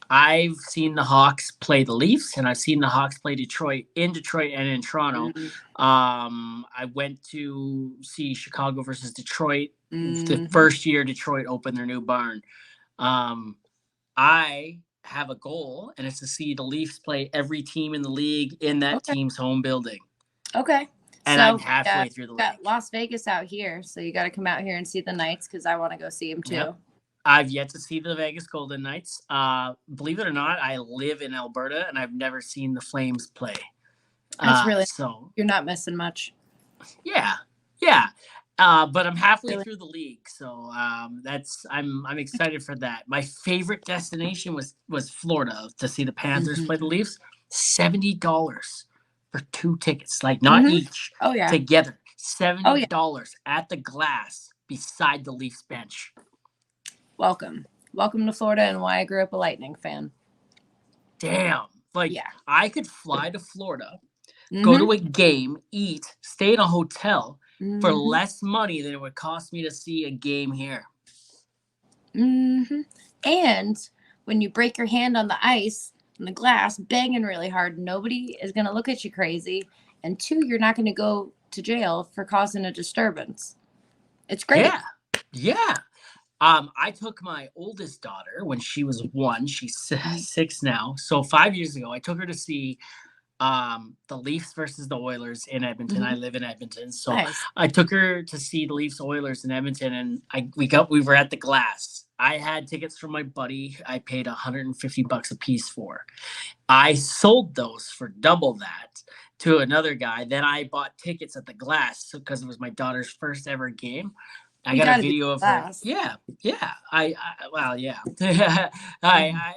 I've seen the Hawks play the Leafs, and I've seen the Hawks play Detroit and in Toronto. Mm-hmm. I went to see Chicago versus Detroit Mm-hmm. the first year Detroit opened their new barn. I have a goal, and it's to see the Leafs play every team in the league in that team's home building. Okay. And so I'm halfway through the league. Got Las Vegas out here, so you got to come out here and see the Knights because I want to go see them too. Yep. I've yet to see the Vegas Golden Knights. Believe it or not, I live in Alberta, and I've never seen the Flames play. That's really so. You're not missing much. Yeah. But I'm halfway through the league, so I'm excited for that. My favorite destination was Florida to see the Panthers play the Leafs. $70 for 2 tickets, like not each. Oh yeah. Together, $70 at the glass beside the Leafs bench. Welcome to Florida, and why I grew up a Lightning fan. Damn, like I could fly to Florida, go to a game, eat, stay in a hotel for less money than it would cost me to see a game here. And when you break your hand on the ice, on the glass, banging really hard, nobody is going to look at you crazy. And 2, you're not going to go to jail for causing a disturbance. It's great. Yeah. I took my oldest daughter when she was 1. She's 6 now. So 5 years ago, I took her to see the Leafs versus the Oilers in Edmonton. I live in Edmonton, so I took her to see the Leafs Oilers in Edmonton, and we were at the glass. I had tickets from my buddy. I paid $150 a piece for. I sold those for double that to another guy. Then I bought tickets at the glass because it was my daughter's first ever game. I got a video of her. Yeah. It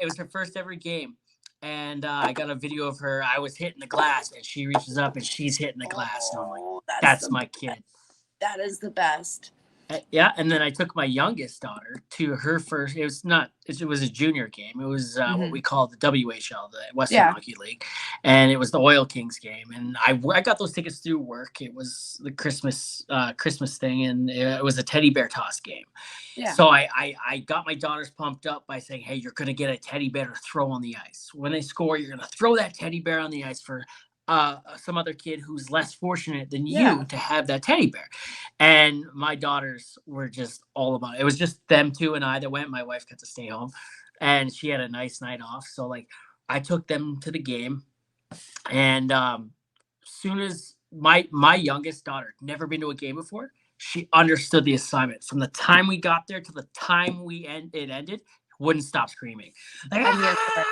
was her first ever game. And I got a video of her. I was hitting the glass, and she reaches up, and she's hitting the glass. And I'm like, that's my kid. That is the best. Yeah, and then I took my youngest daughter to her first. It was a junior game. It was what we call the WHL, the Western Hockey League, and it was the Oil Kings game. And I got those tickets through work. It was the Christmas thing, and it was a teddy bear toss game. Yeah. So I got my daughters pumped up by saying, "Hey, you're gonna get a teddy bear to throw on the ice. When they score, you're gonna throw that teddy bear on the ice for some other kid who's less fortunate than you to have that teddy bear." And my daughters were just all about it. It was just them two and I that went. My wife got to stay home, and she had a nice night off. So like I took them to the game, and soon as my youngest daughter, never been to a game before. She understood the assignment from the time we got there to the time it ended. Wouldn't stop screaming, like, I'm here for it.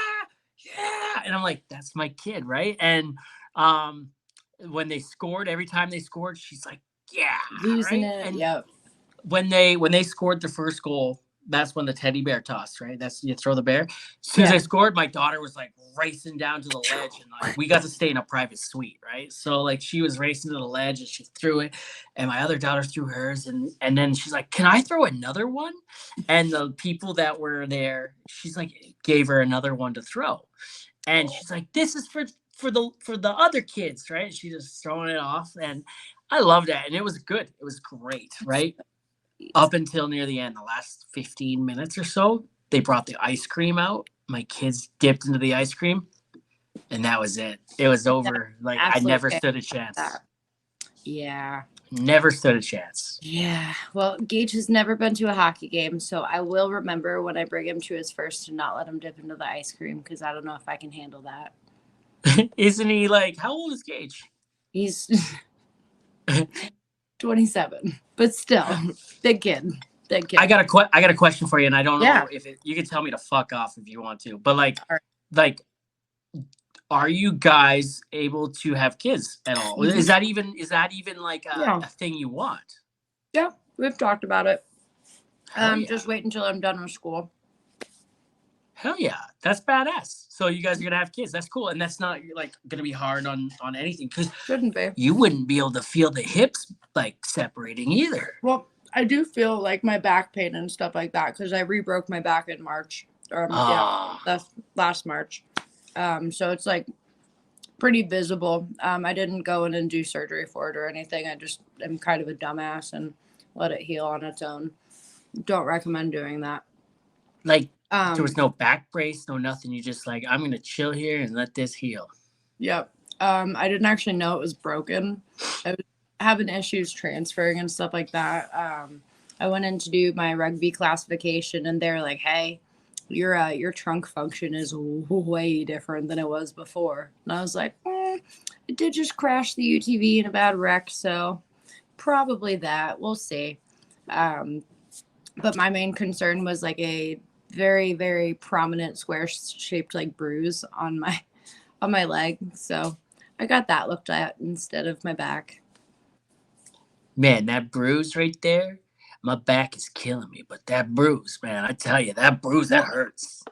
yeah, and I'm like, that's my kid, right? And um, when they scored, every time they scored, she's like, yeah, Losing right. it. And Yep. when they scored the first goal, that's when the teddy bear toss, right? That's you throw the bear. As soon as Yeah. I scored, my daughter was like racing down to the ledge, and like we got to stay in a private suite, right? So like she was racing to the ledge and she threw it, and my other daughter threw hers, and then she's like, "Can I throw another one?" And the people that were there, she's like, gave her another one to throw, and she's like, "This is for the other kids, right?" She just throwing it off, and I loved that, and it was good. It was great, right? Up until near the end, the last 15 minutes or so, they brought the ice cream out. My kids dipped into the ice cream, and that was it. It was over. Like, I Absolutely never okay stood a with chance. that. Yeah. Never stood a chance. Yeah. Well, Gage has never been to a hockey game, so I will remember when I bring him to his first to not let him dip into the ice cream because I don't know if I can handle that. Isn't he like, how old is Gage? He's 27, but still, big kid. Big kid. I got a question for you, and I don't Yeah. know if you can tell me to fuck off if you want to, but like, All right. like, are you guys able to have kids at all? Mhm. Is that even like Yeah. a thing you want? Yeah. We've talked about it. Hell yeah. Just wait until I'm done with school. Hell yeah, that's badass. So you guys are gonna have kids. That's cool, and that's not like gonna be hard on anything because Shouldn't be. you wouldn't be able to feel the hips like separating either. Well, I do feel like my back pain and stuff like that because I re-broke my back in March. Ah, That's last March. So it's like pretty visible. I didn't go in and do surgery for it or anything. I just am kind of a dumbass and let it heal on its own. Don't recommend doing that. like there was no back brace, no nothing. You just like, I'm gonna chill here and let this heal. Yep. I didn't actually know it was broken. I was having issues transferring and stuff like that. I went in to do my rugby classification, and they're like, "Hey, your trunk function is way different than it was before." And I was like, "It did just crash the UTV in a bad wreck, so probably that. We'll see." But my main concern was like a very, very prominent square shaped like bruise on my leg. So I got that looked at instead of my back. Man, that bruise right there, my back is killing me. But that bruise, man, I tell you, that bruise that hurts.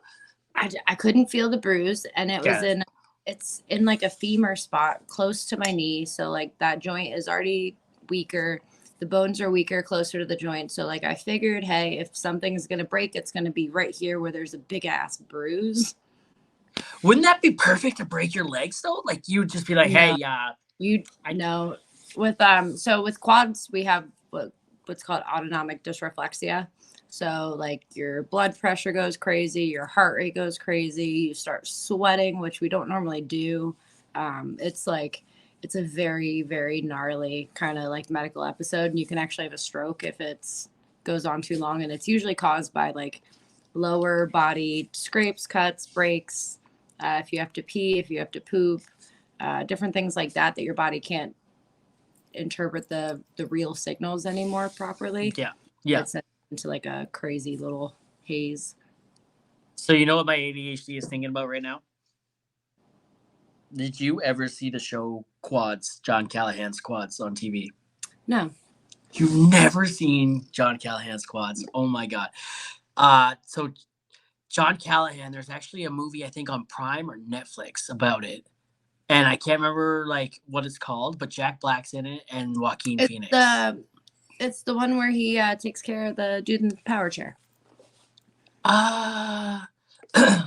I couldn't feel the bruise, and Got it. it's in like a femur spot close to my knee. So like that joint is already weaker. The bones are weaker closer to the joint. So like I figured, hey, if something's gonna break, it's gonna be right here where there's a big ass bruise. Wouldn't that be perfect to break your legs though? Like you would just be like, hey, You know, with so with quads we have what's called autonomic dysreflexia. So like your blood pressure goes crazy, your heart rate goes crazy, you start sweating, which we don't normally do. It's like it's a very, very gnarly kind of like medical episode, and you can actually have a stroke if it's goes on too long, and it's usually caused by like lower body scrapes, cuts, breaks, if you have to pee, if you have to poop, different things like that your body can't interpret the real signals anymore properly. Yeah. It's into like a crazy little haze. So you know what my ADHD is thinking about right now? Did you ever see the show Quads, John Callahan's Quads on TV? No. You've never seen John Callahan's Quads? Oh my god. So John Callahan, there's actually a movie I think on Prime or Netflix about it. And I can't remember like what it's called, but Jack Black's in it and Joaquin Phoenix. It's the one where he takes care of the dude in the power chair.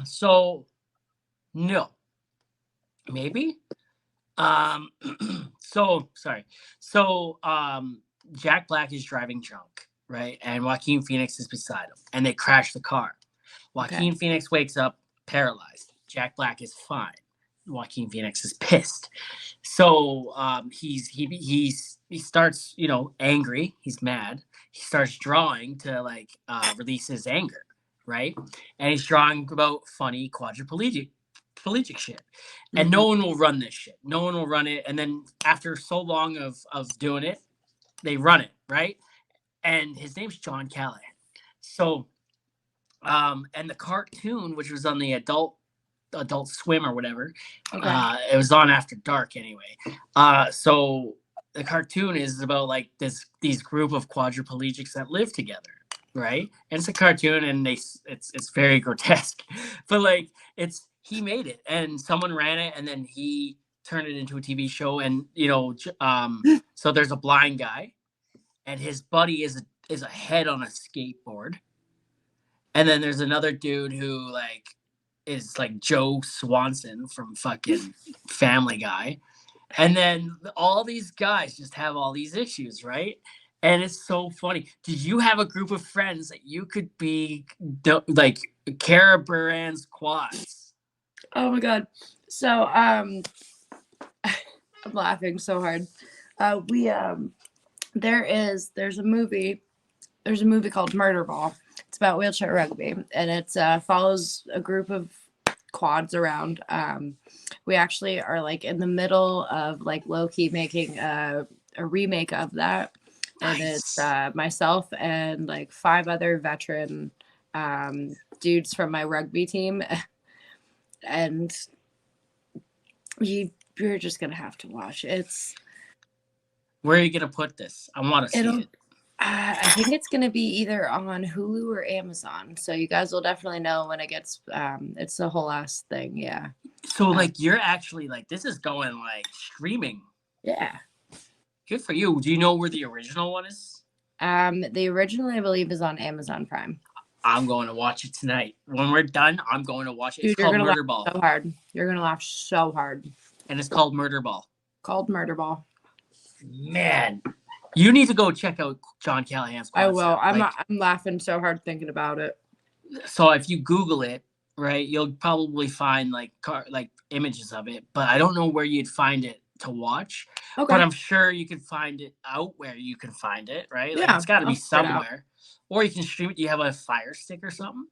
So no. Maybe. So sorry. So Jack Black is driving drunk, right? And Joaquin Phoenix is beside him, and they crash the car. Joaquin Phoenix wakes up paralyzed. Jack Black is fine. Joaquin Phoenix is pissed. So he starts, angry. He's mad. He starts drawing to like release his anger, right? And he's drawing about funny quadriplegic quadriplegic shit, and no one will run this shit. No one will run it. And then after so long of doing it, they run it, right? And his name's John Callahan. So, and the cartoon, which was on the Adult Swim or whatever, it was on after dark anyway. So the cartoon is about like these group of quadriplegics that live together, right? And it's a cartoon, and it's very grotesque, but like he made it, and someone ran it, and then he turned it into a TV show, and so there's a blind guy, and his buddy is a head on a skateboard, and then there's another dude who like is like Joe Swanson from fucking Family Guy. And then all these guys just have all these issues, right? And it's so funny. Did you have a group of friends that you could be like Karah Behrend's quads? Oh my God. So I'm laughing so hard. There's a movie called Murder Ball. It's about wheelchair rugby, and it follows a group of quads around. We actually are like in the middle of like low-key making a remake of that. And it's myself and like 5 other veteran dudes from my rugby team. And you're just gonna have to watch it. Where are you gonna put this? I want to see it. I think it's gonna be either on Hulu or Amazon. So you guys will definitely know when it gets. It's the whole ass thing, yeah. So like you're actually like this is going like streaming. Yeah. Good for you. Do you know where the original one is? The original I believe is on Amazon Prime. I'm going to watch it tonight. When we're done, I'm going to watch it. Dude, it's called Murder Ball. So hard. You're gonna laugh so hard. And it's called Murder Ball. Called Murder Ball. Man, you need to go check out John Callahan's quads. I will. I'm laughing so hard thinking about it. So if you Google it, right, you'll probably find like images of it, but I don't know where you'd find it to watch. Okay. But I'm sure you can find it out where you can find it, right? Like, yeah, it's got to be somewhere. Or you can stream it. Do you have a Fire Stick or something?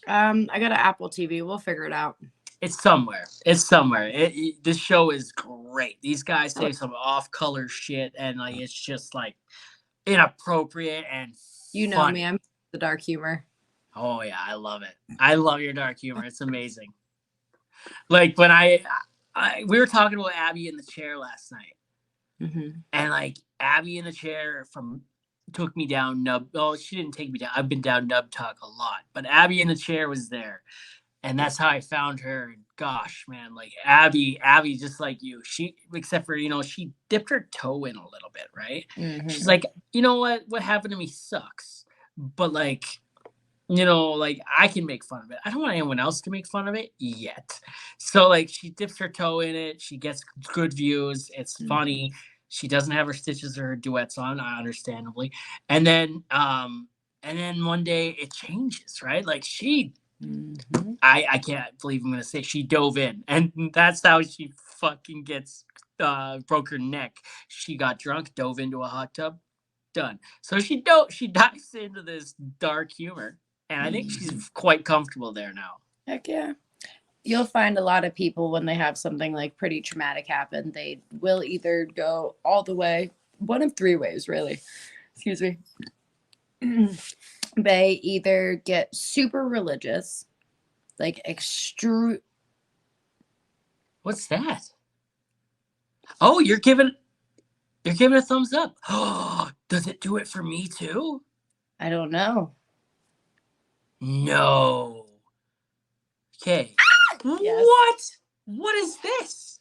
I got an Apple TV. We'll figure it out. It's somewhere. It's somewhere. This show is great. These guys say some off-color shit, and like it's just like inappropriate and you know funny. Me, I'm the dark humor. Oh yeah, I love it. I love your dark humor. It's amazing. Like when we were talking about Abby in the chair last night, and like Abby in the chair took me down Nub. Oh, she didn't take me down. I've been down Nub Talk a lot, but Abby in the chair was there. And that's how I found her. Gosh, man, like Abby, just like you. She, except for, she dipped her toe in a little bit, right? She's like, you know what? What happened to me sucks. But like, like I can make fun of it. I don't want anyone else to make fun of it yet. So like she dips her toe in it. She gets good views. It's funny. She doesn't have her stitches or her duets on, understandably. And then one day it changes, right? Like she... I can't believe I'm gonna say she dove in, and that's how she fucking broke her neck. She got drunk, dove into a hot tub, done. So she dives into this dark humor, and I think she's quite comfortable there now. Heck yeah. You'll find a lot of people when they have something like pretty traumatic happen, they will either go all the way, one of 3 ways really. Excuse me. They either get super religious, like What's that? Oh, you're giving a thumbs up. Oh, does it do it for me too? I don't know. No. Okay. Yes. What? What is this?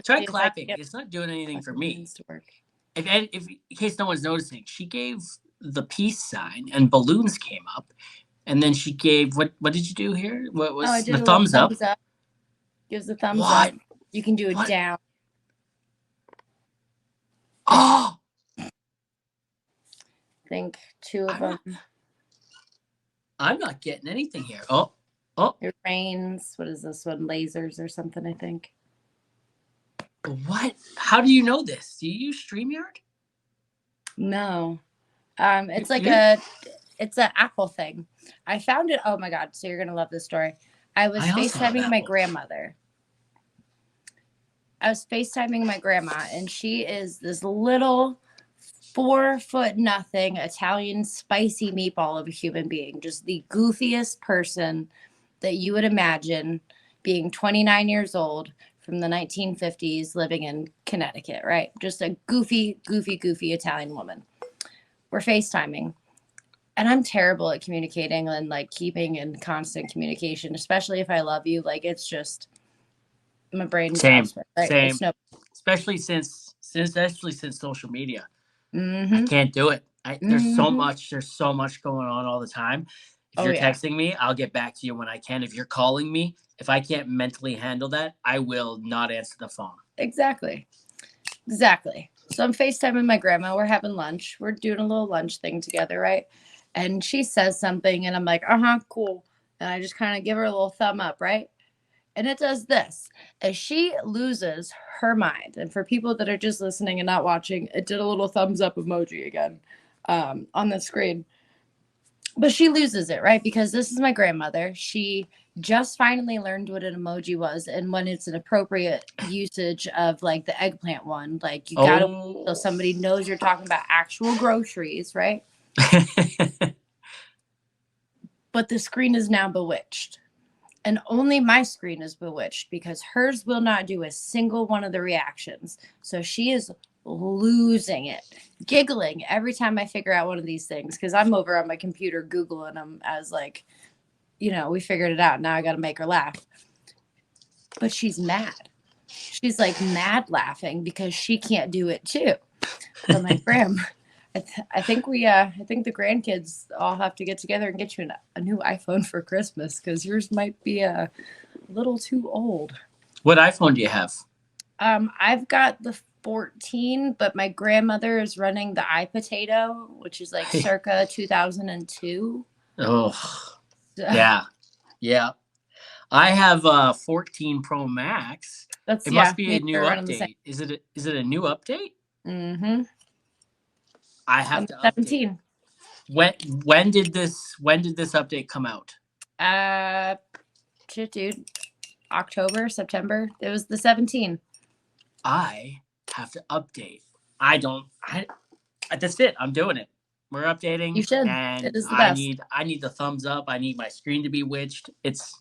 Try clapping. It's not doing anything for me. If in case no one's noticing, she gave the peace sign and balloons came up, and then she gave what did you do here? What was the thumbs up? Gives the thumbs up. You can do it down. Oh, I think 2 of them. I'm not getting anything here. Oh, it rains. What is this one? Lasers or something, I think. What? How do you know this? Do you use StreamYard? No. It's like it's an Apple thing. I found it. Oh my God. So you're going to love this story. I was I also have FaceTiming my Apple. grandmother. I was FaceTiming my grandma, and she is this little 4 foot nothing Italian spicy meatball of a human being, just the goofiest person that you would imagine, being 29 years old from the 1950s living in Connecticut, right? Just a goofy, goofy, goofy Italian woman. We're FaceTiming. And I'm terrible at communicating and like keeping in constant communication, especially if I love you. Like it's just my brain's Same, elsewhere, right? same. It's no. Especially since social media. I Mm-hmm. can't do it. Mm-hmm. There's so much going on all the time. If Oh you're yeah. texting me, I'll get back to you when I can. If you're calling me, if I can't mentally handle that, I will not answer the phone. Exactly. Exactly. So I'm FaceTiming my grandma. We're having lunch. We're doing a little lunch thing together, right? And she says something, and I'm like, cool. And I just kind of give her a little thumb up, right? And it does this as she loses her mind. And for people that are just listening and not watching, it did a little thumbs up emoji again on the screen. But she loses it, right? Because this is my grandmother. She just finally learned what an emoji was and when it's an appropriate usage of like the eggplant one. Like you gotta so Oh. somebody knows you're talking about actual groceries, right? But the screen is now bewitched. And only my screen is bewitched because hers will not do a single one of the reactions. So she is losing it, giggling every time I figure out one of these things because I'm over on my computer Googling them as like, we figured it out. Now I got to make her laugh. But she's mad. She's like mad laughing because she can't do it too. So I'm like, Graham, I think the grandkids all have to get together and get you a new iPhone for Christmas because yours might be a little too old. What iPhone do you have? I've got the 14, but my grandmother is running the iPotato, which is like circa 2002. Oh, yeah, yeah. I have 14 Pro Max. That's It must me be a and new her running the same. update. Is it a new update? Mm-hmm. I have I'm to update. 17. When did this update come out? Shit, dude. October, September. It was the 17. I have to update. I don't. I That's it. I'm doing it. We're You updating, should. It and is the best. I need the thumbs up. I need my screen to be witched. It's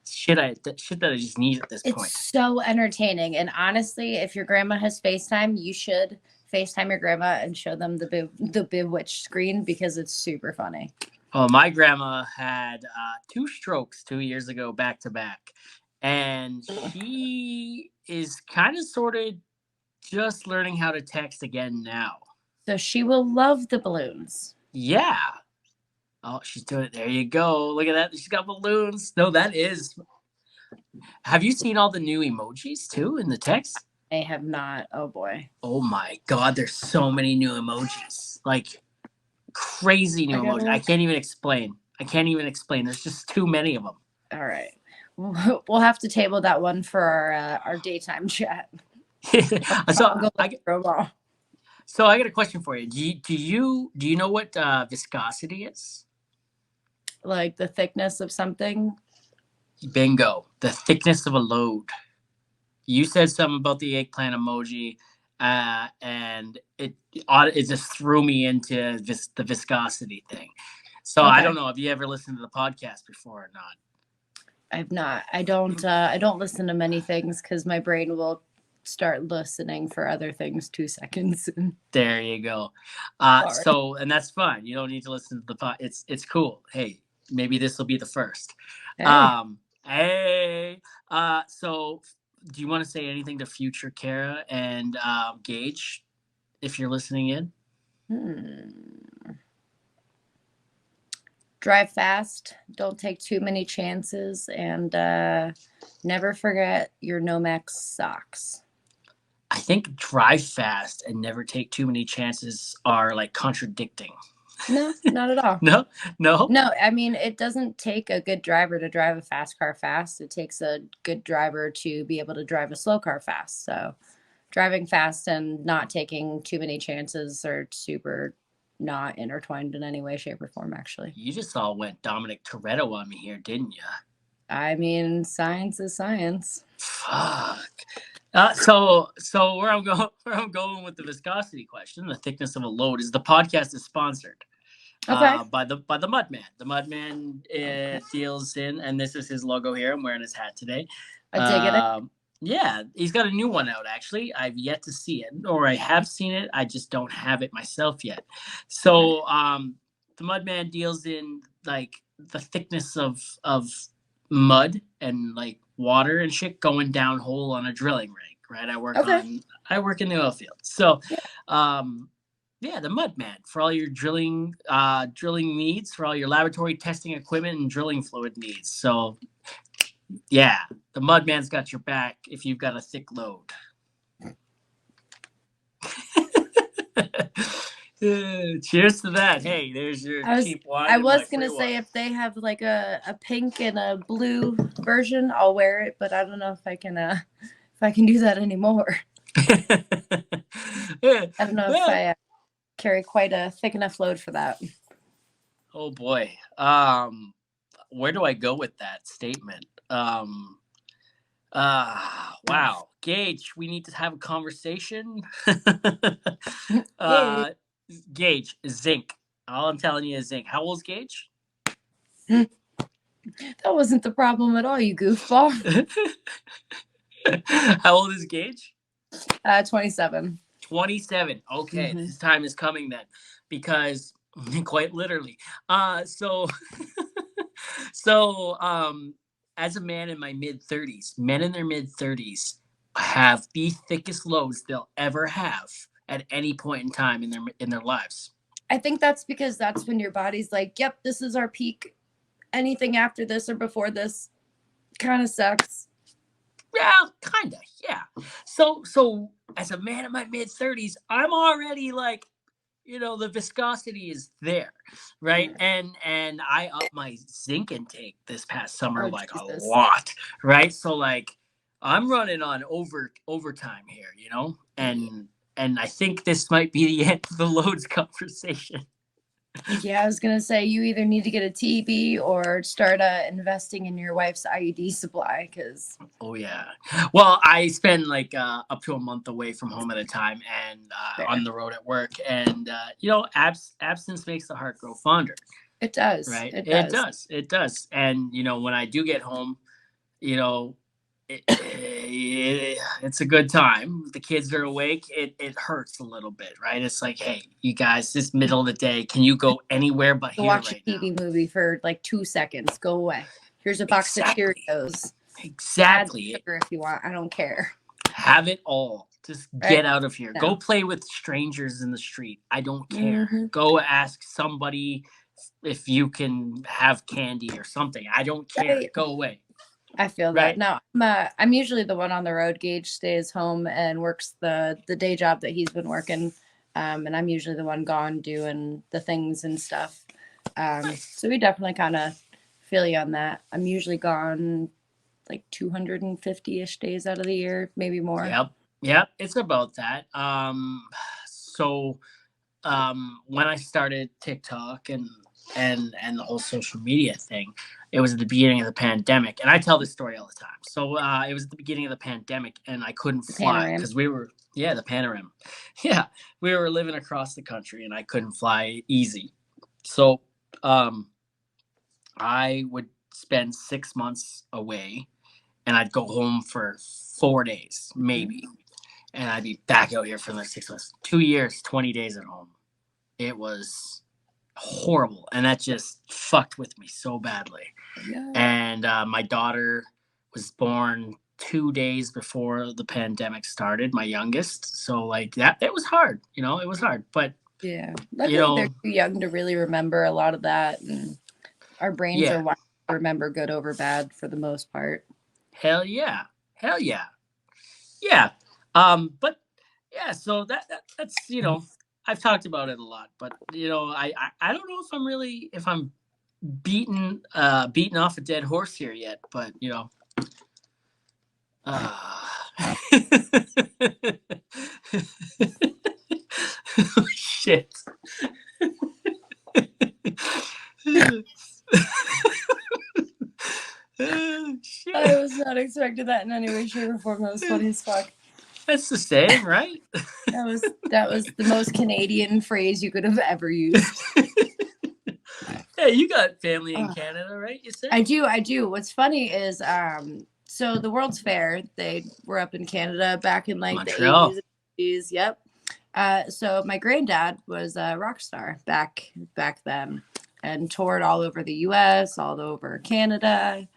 shit that I just need at this It's point. so entertaining. And honestly, if your grandma has FaceTime, you should FaceTime your grandma and show them the Bewitched screen because it's super funny. Oh, my grandma had 2 strokes 2 years ago, back to back, and she is kind of sort of just learning how to text again now. So she will love the balloons. Yeah. Oh, she's doing it. There you go. Look at that. She's got balloons. No, that is. Have you seen all the new emojis too in the text? I have not. Oh boy. Oh my God, there's so many new emojis. Like crazy new emojis. I can't even explain. There's just too many of them. All right. We'll have to table that one for our daytime chat. So I got a question for you. Do you know what viscosity is? Like the thickness of something. Bingo. The thickness of a load. You said something about the eggplant emoji, and it just threw me into the viscosity thing. So Okay. I don't know. Have you ever listened to the podcast before or not? I've not. I don't listen to many things because my brain will start listening for other things 2 seconds. There you go. So, and that's fine. You don't need to listen to the pod. It's cool. Hey, maybe this will be the first. Hey. So do you want to say anything to future Karah and Gage if you're listening in? Drive fast. Don't take too many chances, and never forget your Nomex socks. I think drive fast and never take too many chances are like contradicting. No, not at all. No. I mean, it doesn't take a good driver to drive a fast car fast. It takes a good driver to be able to drive a slow car fast. So driving fast and not taking too many chances are super not intertwined in any way, shape, or form, actually. You just all went Dominic Toretto on me here, didn't you? I mean, science is science. Fuck. So where I'm going with the viscosity question, the thickness of a load, is the podcast is sponsored Okay. by the Mudman. The Mudman Okay. deals in, and this is his logo here. I'm wearing his hat today. I dig it. Yeah, he's got a new one out. Actually, I've yet to see it, or I have seen it. I just don't have it myself yet. So the Mudman deals in like the thickness of mud and like water and shit going downhole on a drilling rig, right? Okay. I work in the oil field. So Yeah. yeah, the Mudman for all your drilling needs, for all your laboratory testing equipment and drilling fluid needs. So yeah, the Mudman's got your back if you've got a thick load. Cheers to that. Hey, there's your cheap wine. I was gonna say if they have like a pink and a blue version, I'll wear it, but I don't know if I can do that anymore. Yeah. I don't know if I carry quite a thick enough load for that. Oh boy. Where do I go with that statement? Wow. Gage, we need to have a conversation. Gage, zinc. All I'm telling you is zinc. How old's Gage? That wasn't the problem at all, you goofball. How old is Gage? 27. 27. Okay, This time is coming then, because quite literally. As a man in my mid-30s, men in their mid-30s have the thickest loads they'll ever have at any point in time in their lives. I think that's because that's when your body's like, yep, this is our peak. Anything after this or before this kind of sucks. Yeah, kind of. Yeah. So as a man in my mid-30s, I'm already like, the viscosity is there, right? And I upped my zinc intake this past summer a lot, right? So like I'm running on overtime here, and I think this might be the end of the loads conversation. Yeah, I was gonna say you either need to get a TV or start investing in your wife's IUD supply, because. Oh yeah. Well, I spend like up to a month away from home at a time, and on the road at work, and absence makes the heart grow fonder. It does. Right. It does. And when I do get home, it's a good time. The kids are awake. It hurts a little bit, right? It's like, hey, you guys, this middle of the day, can you go anywhere but here watch right a TV now? movie for like 2 seconds. Go away. Here's a box of Cheerios. Exactly. Add sugar if you want. I don't care. Have it all. Just get out of here. No. Go play with strangers in the street. I don't care. Go ask somebody if you can have candy or something. I don't care. Right. Go away. I feel that. No, I'm usually the one on the road. Gage stays home and works the day job that he's been working. And I'm usually the one gone doing the things and stuff. So we definitely kind of feel you on that. I'm usually gone like 250-ish days out of the year, maybe more. Yep. It's about that. When I started TikTok and the whole social media thing, it was at the beginning of the pandemic, and I tell this story all the time. So it was at the beginning of the pandemic, and I couldn't fly because we were the panorama. Yeah, we were living across the country, and I couldn't fly easy. So I would spend 6 months away, and I'd go home for 4 days, maybe, and I'd be back out here for the next 6 months. 2 years, 20 days at home. It was horrible, and that just fucked with me so badly. Yeah. And my daughter was born 2 days before the pandemic started, my youngest. So like that, it was hard. It was hard. But yeah, luckily they're too young to really remember a lot of that, and our brains are wired to remember good over bad for the most part. Hell yeah. Yeah. But yeah, so that's I've talked about it a lot, but I don't know if I'm beating off a dead horse here yet, but shit. not expecting that in any way, shape, or form. That was funny as fuck. That's the saying, right? That was the most Canadian phrase you could have ever used. Hey, you got family in Canada, right? You said? I do. What's funny is so the World's Fair, they were up in Canada back in like Montreal. the 80s. Yep. So my granddad was a rock star back then and toured all over the US, all over Canada,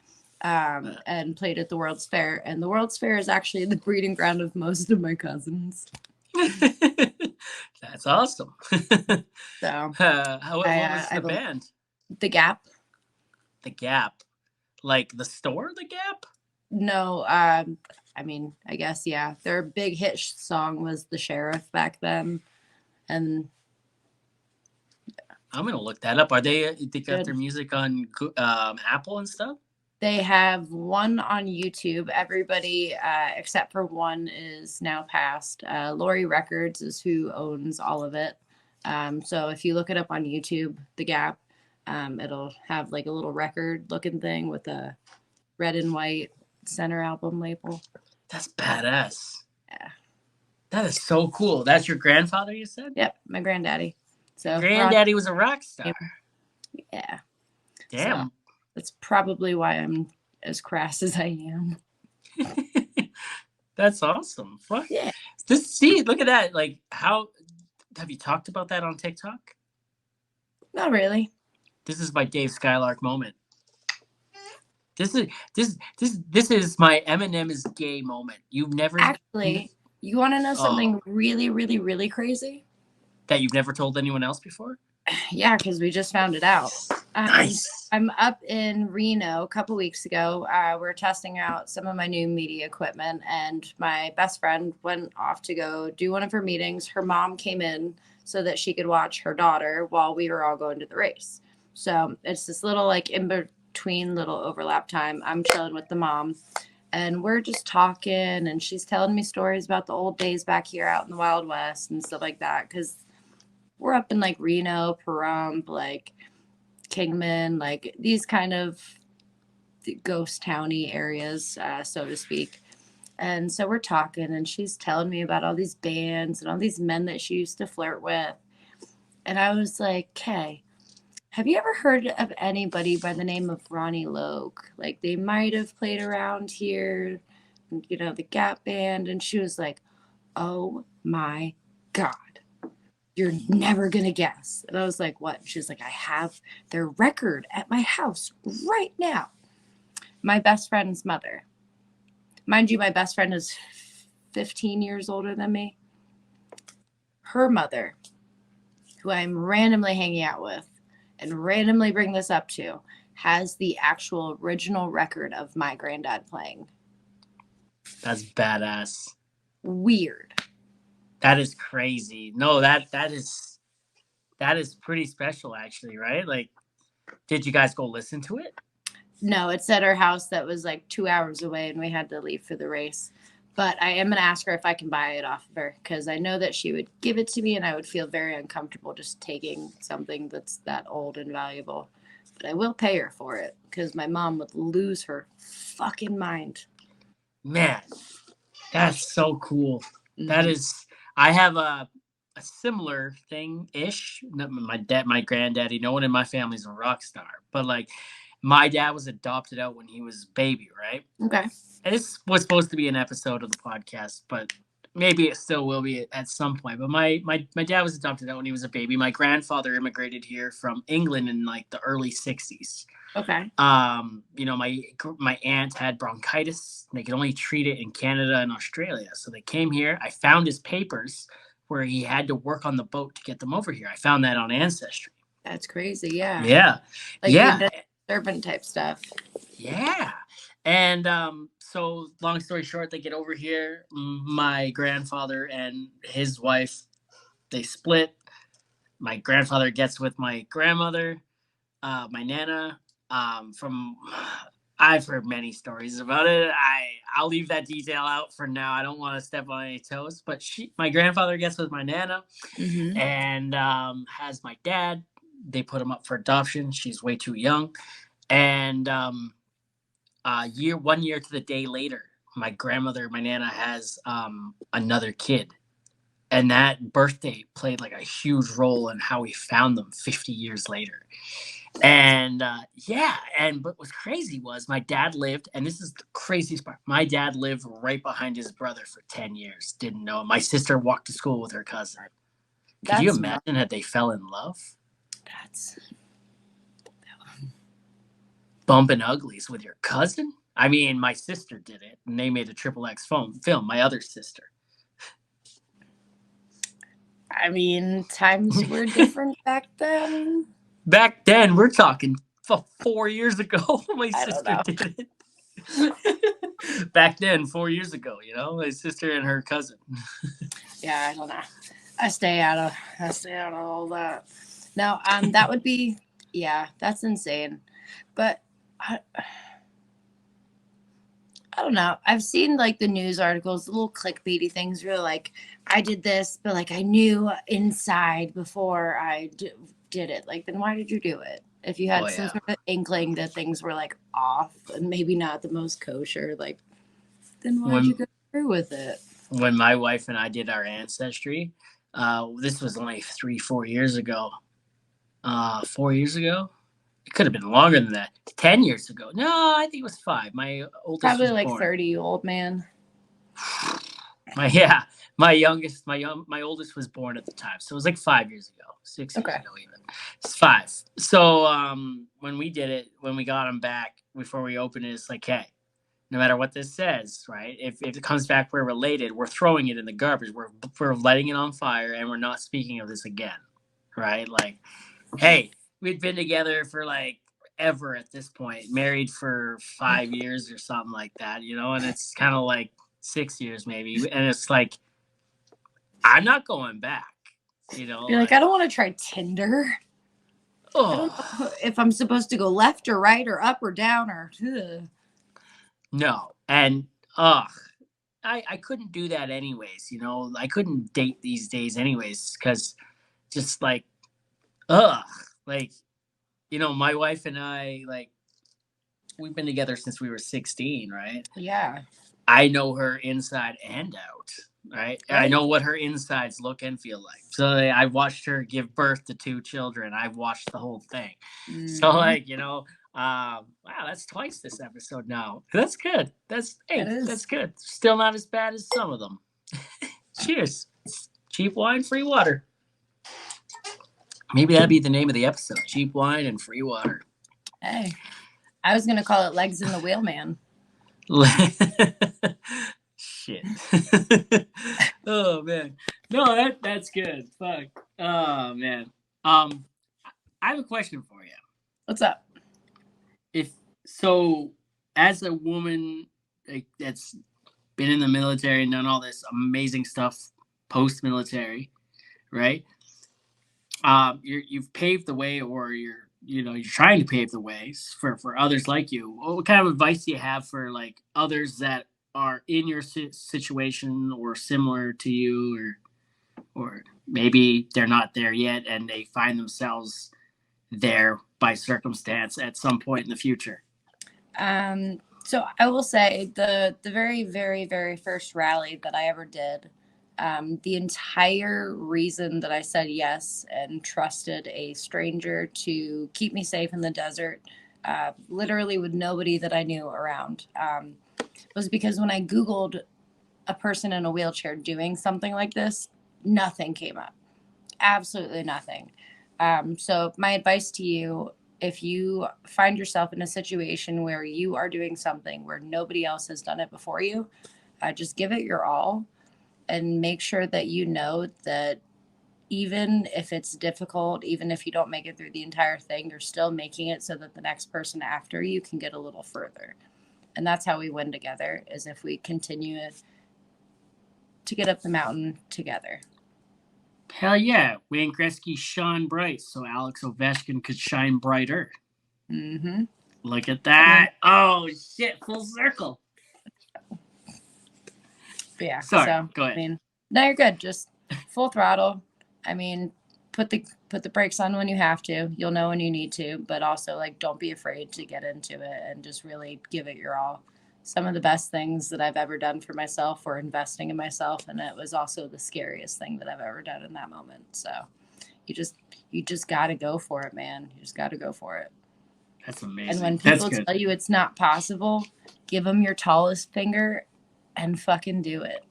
and played at the World's Fair. And the World's Fair is actually the breeding ground of most of my cousins. That's awesome. So what was the band? The Gap. The Gap. Like the store, The Gap? No, I mean, I guess, yeah. Their big hit song was The Sheriff back then. And I'm going to look that up. They got their music on Apple and stuff? They have one on YouTube. Everybody, except for one, is now passed. Lori Records is who owns all of it. So if you look it up on YouTube, The Gap, it'll have like a little record looking thing with a red and white center album label. That's badass. Yeah. That is so cool. That's your grandfather, you said? Yep, my granddaddy. So granddaddy was a rock star. Yeah. Damn. So that's probably why I'm as crass as I am. That's awesome. Fuck. Yeah. Look at that. Like, how have you talked about that on TikTok? Not really. This is my Dave Skylark moment. This is my Eminem is gay moment. You've never actually. You want to know something really, really, really crazy? That you've never told anyone else before? Yeah, because we just found it out. Nice. I'm up in Reno a couple weeks ago. We're testing out some of my new media equipment, and my best friend went off to go do one of her meetings. Her mom came in so that she could watch her daughter while we were all going to the race. So it's this little like in between little overlap time. I'm chilling with the mom. And we're just talking, and she's telling me stories about the old days back here out in the Wild West and stuff like that. Because we're up in like Reno, Pahrump, like Kingman, like these kind of ghost towny areas, so to speak. And so we're talking, and she's telling me about all these bands and all these men that she used to flirt with. And I was like, "Kay, have you ever heard of anybody by the name of Ronnie Logue? Like they might have played around here, you know, the Gap Band." And she was like, "Oh my God, you're never going to guess." And I was like, "What?" She was like, "I have their record at my house right now." My best friend's mother. Mind you, my best friend is 15 years older than me. Her mother, who I'm randomly hanging out with, and randomly bring this up to, has the actual original record of my granddad playing. That's badass. Weird. That is crazy. No, that is pretty special actually, right? Like, did you guys go listen to it? No, it's at her house that was like 2 hours away, and we had to leave for the race. But I am going to ask her if I can buy it off of her, because I know that she would give it to me, and I would feel very uncomfortable just taking something that's that old and valuable. But I will pay her for it, because my mom would lose her fucking mind. Man, that's so cool. Mm-hmm. That is, I have a similar thing-ish. My granddaddy, no one in my family's a rock star, but like my dad was adopted out when he was a baby, right? Okay. And this was supposed to be an episode of the podcast, but maybe it still will be at some point. But my dad was adopted out when he was a baby. My grandfather immigrated here from England in like the early 60s. Okay. You know, my aunt had bronchitis. They could only treat it in Canada and Australia. So they came here. I found his papers where he had to work on the boat to get them over here. I found that on Ancestry. That's crazy. Yeah. Yeah. Like yeah. Servant type stuff. Yeah. And so long story short, they get over here. My grandfather and his wife, they split. My grandfather gets with my grandmother, my Nana. I've heard many stories about it. I'll leave that detail out for now. I don't want to step on any toes. But my grandfather gets with my Nana, Mm-hmm. and has my dad. They put him up for adoption. She's way too young. And 1 year to the day later, my grandmother, my nana, has another kid, and that birthday played like a huge role in how we found them 50 years later. And yeah, and but what's crazy was my dad lived, and this is the craziest part. My dad lived right behind his brother for 10 years. Didn't know him. My sister walked to school with her cousin. Could you That's imagine that they fell in love? that's Bumping uglies with your cousin? I mean, my sister did it, and they made a triple X film. My other sister. I mean, times were different back then. Back then, we're talking 4 years ago. My I don't sister know. did it. Back then, 4 years ago, my sister and her cousin. Yeah, I don't know. I stay out of all that. No, that would be, yeah, that's insane. But I don't know. I've seen like the news articles, the little clickbaity things where like, I did this, but like I knew inside before I did it. Like, then why did you do it? If you had some sort of inkling that things were like off and maybe not the most kosher, like, then why did you go through with it? When my wife and I did our ancestry, this was only 3-4 years ago. 4 years ago? It could have been longer than that. 10 years ago. No, I think it was 5. My oldest Probably was like born. 30, old man. My oldest was born at the time, so it was like 5 years ago, 6 years ago even. It's 5. So when we did it, when we got him back before we opened it, it's like, hey, no matter what this says, right? If it comes back we're related, we're throwing it in the garbage. We're letting it on fire, and we're not speaking of this again, right? Like, hey, we'd been together for like ever at this point, married for 5 years or something like that, and it's kind of like 6 years maybe, and it's like I'm not going back, You're like I don't want to try Tinder. I don't know if I'm supposed to go left or right or up or down or no. And I couldn't do that anyways, I couldn't date these days anyways, because just like like my wife and I, like, we've been together since we were 16, right? Yeah. I know her inside and out, right? I know what her insides look and feel like. So I watched her give birth to 2 children. I've watched the whole thing. Mm-hmm. So like, wow, that's twice this episode now. That's good. That's good. Still not as bad as some of them. Cheers. Cheap wine, free water. Maybe that'd be the name of the episode. Cheap wine and free water. Hey, I was going to call it Legs in the Wheelman. Shit. Oh man. No, that's good. Fuck. Oh man. I have a question for you. What's up? As a woman that's been in the military and done all this amazing stuff post-military, right? You've paved the way, or you're trying to pave the ways for others like you. What kind of advice do you have for like others that are in your situation or similar to you, or maybe they're not there yet and they find themselves there by circumstance at some point in the future? So I will say the very, very, very first rally that I ever did, the entire reason that I said yes and trusted a stranger to keep me safe in the desert, literally with nobody that I knew around, was because when I Googled a person in a wheelchair doing something like this, nothing came up. Absolutely nothing. So my advice to you, if you find yourself in a situation where you are doing something where nobody else has done it before you, just give it your all and make sure that you know that even if it's difficult, even if you don't make it through the entire thing, you're still making it so that the next person after you can get a little further. And that's how we win together, is if we continue to get up the mountain together. Hell yeah. Wayne Gretzky shone bright so Alex Ovechkin could shine brighter. Mm-hmm. Look at that. Oh, shit. Full circle. Yeah. Sorry. So, go ahead. I mean, no, you're good. Just full throttle. I mean, put the brakes on when you have to. You'll know when you need to, but also like don't be afraid to get into it and just really give it your all. Some of the best things that I've ever done for myself were investing in myself, and it was also the scariest thing that I've ever done in that moment. So you just got to go for it, man. You just got to go for it. That's amazing. And when people tell you it's not possible, give them your tallest finger and fucking do it.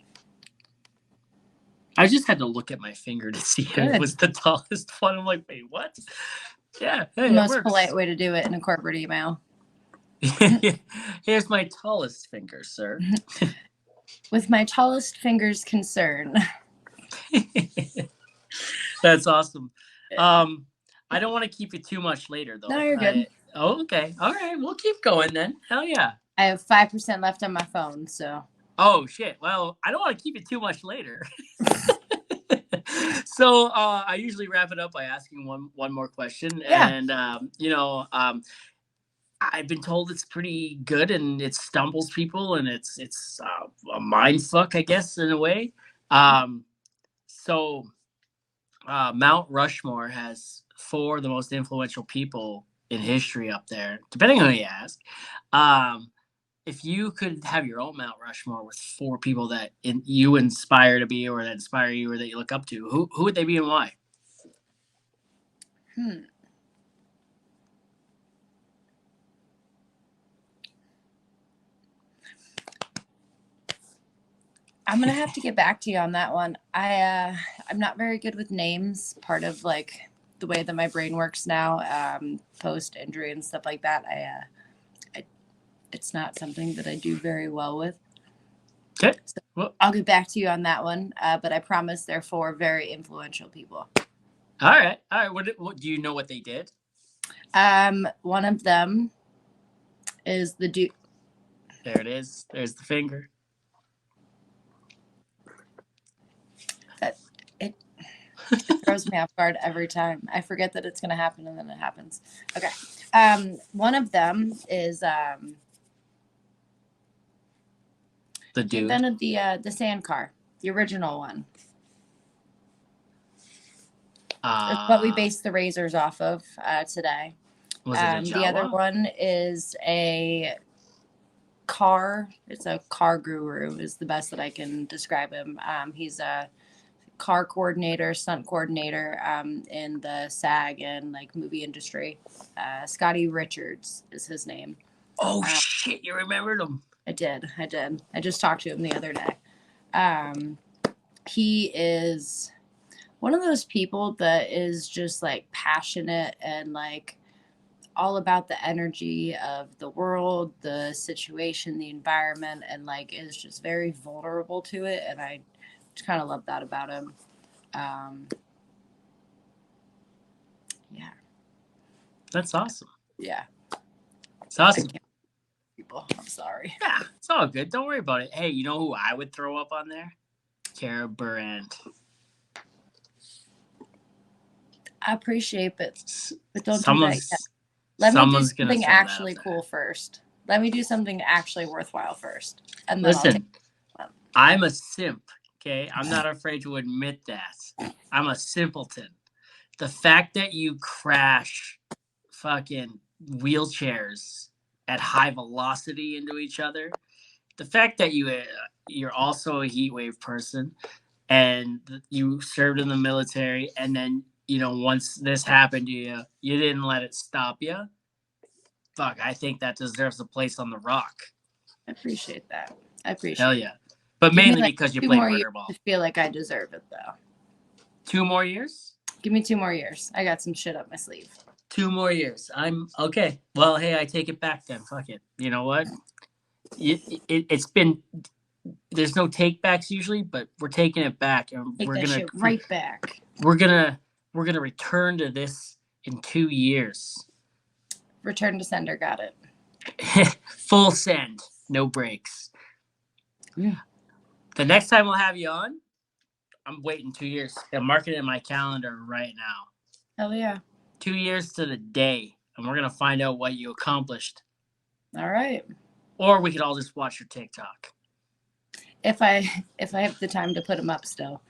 I just had to look at my finger to see if it was the tallest one. I'm like, wait, what? Yeah. Hey, the most polite way to do it in a corporate email. Here's my tallest finger, sir. With my tallest fingers concern. That's awesome. I don't want to keep you too much later, though. No, you're good. Okay. All right. We'll keep going then. Hell yeah. I have 5% left on my phone, so. Oh, shit. Well, I don't want to keep you too much later. So I usually wrap it up by asking one more question. Yeah. And, I've been told it's pretty good and it stumbles people and it's a mind fuck, I guess, in a way. So Mount Rushmore has 4 of the most influential people in history up there, depending on who you ask. If you could have your own Mount Rushmore with 4 people that you inspire to be or that inspire you or that you look up to, who would they be and why? I'm gonna have to get back to you on that one. I'm not very good with names. Part of like the way that my brain works now, post injury and stuff like that. It's not something that I do very well with. Okay, so well, I'll get back to you on that one. But I promise they're 4 very influential people. All right. What do you know what they did? One of them is the dude. There it is. There's the finger. It throws me off guard every time. I forget that it's going to happen and then it happens. Okay. One of them is the dude invented the sand car, the original one. It's what we base the razors off of today. Was it a Jawa? The other one is a car. It's a car guru is the best that I can describe him. He's a car coordinator, stunt coordinator in the SAG and like movie industry. Scotty Richards is his name. Oh shit, you remembered him. I did. I just talked to him the other day. He is one of those people that is just like passionate and like all about the energy of the world, the situation, the environment, and like is just very vulnerable to it. And I just kind of love that about him. Yeah. That's awesome. Yeah. It's awesome. People, I'm sorry. Yeah, it's all good. Don't worry about it. Hey, you know who I would throw up on there? Karah Behrend. I appreciate it, but don't do that yet. Let me do something actually cool first. Let me do something actually worthwhile first. And then listen, I'm a simp, okay? I'm not afraid to admit that. I'm a simpleton. The fact that you crash fucking wheelchairs at high velocity into each other, the fact that you're also a heat wave person and you served in the military and then once this happened to you, you didn't let it stop you. Fuck, I think that deserves a place on the rock. I appreciate that. Hell yeah. But mainly because you play murder ball. I feel like I deserve it, though. 2 more years? Give me 2 more years. I got some shit up my sleeve. 2 more years. I'm okay. Well, hey, I take it back then. Fuck it. You know what? It's been... There's no take backs usually, but we're taking it back. And we're gonna shit right back. We're gonna return to this in 2 years. Return to sender, got it. Full send, no breaks. Yeah. The next time we'll have you on, I'm waiting 2 years. I'm marking it in my calendar right now. Hell yeah. 2 years to the day, and we're gonna find out what you accomplished. All right. Or we could all just watch your TikTok. If I have the time to put them up still.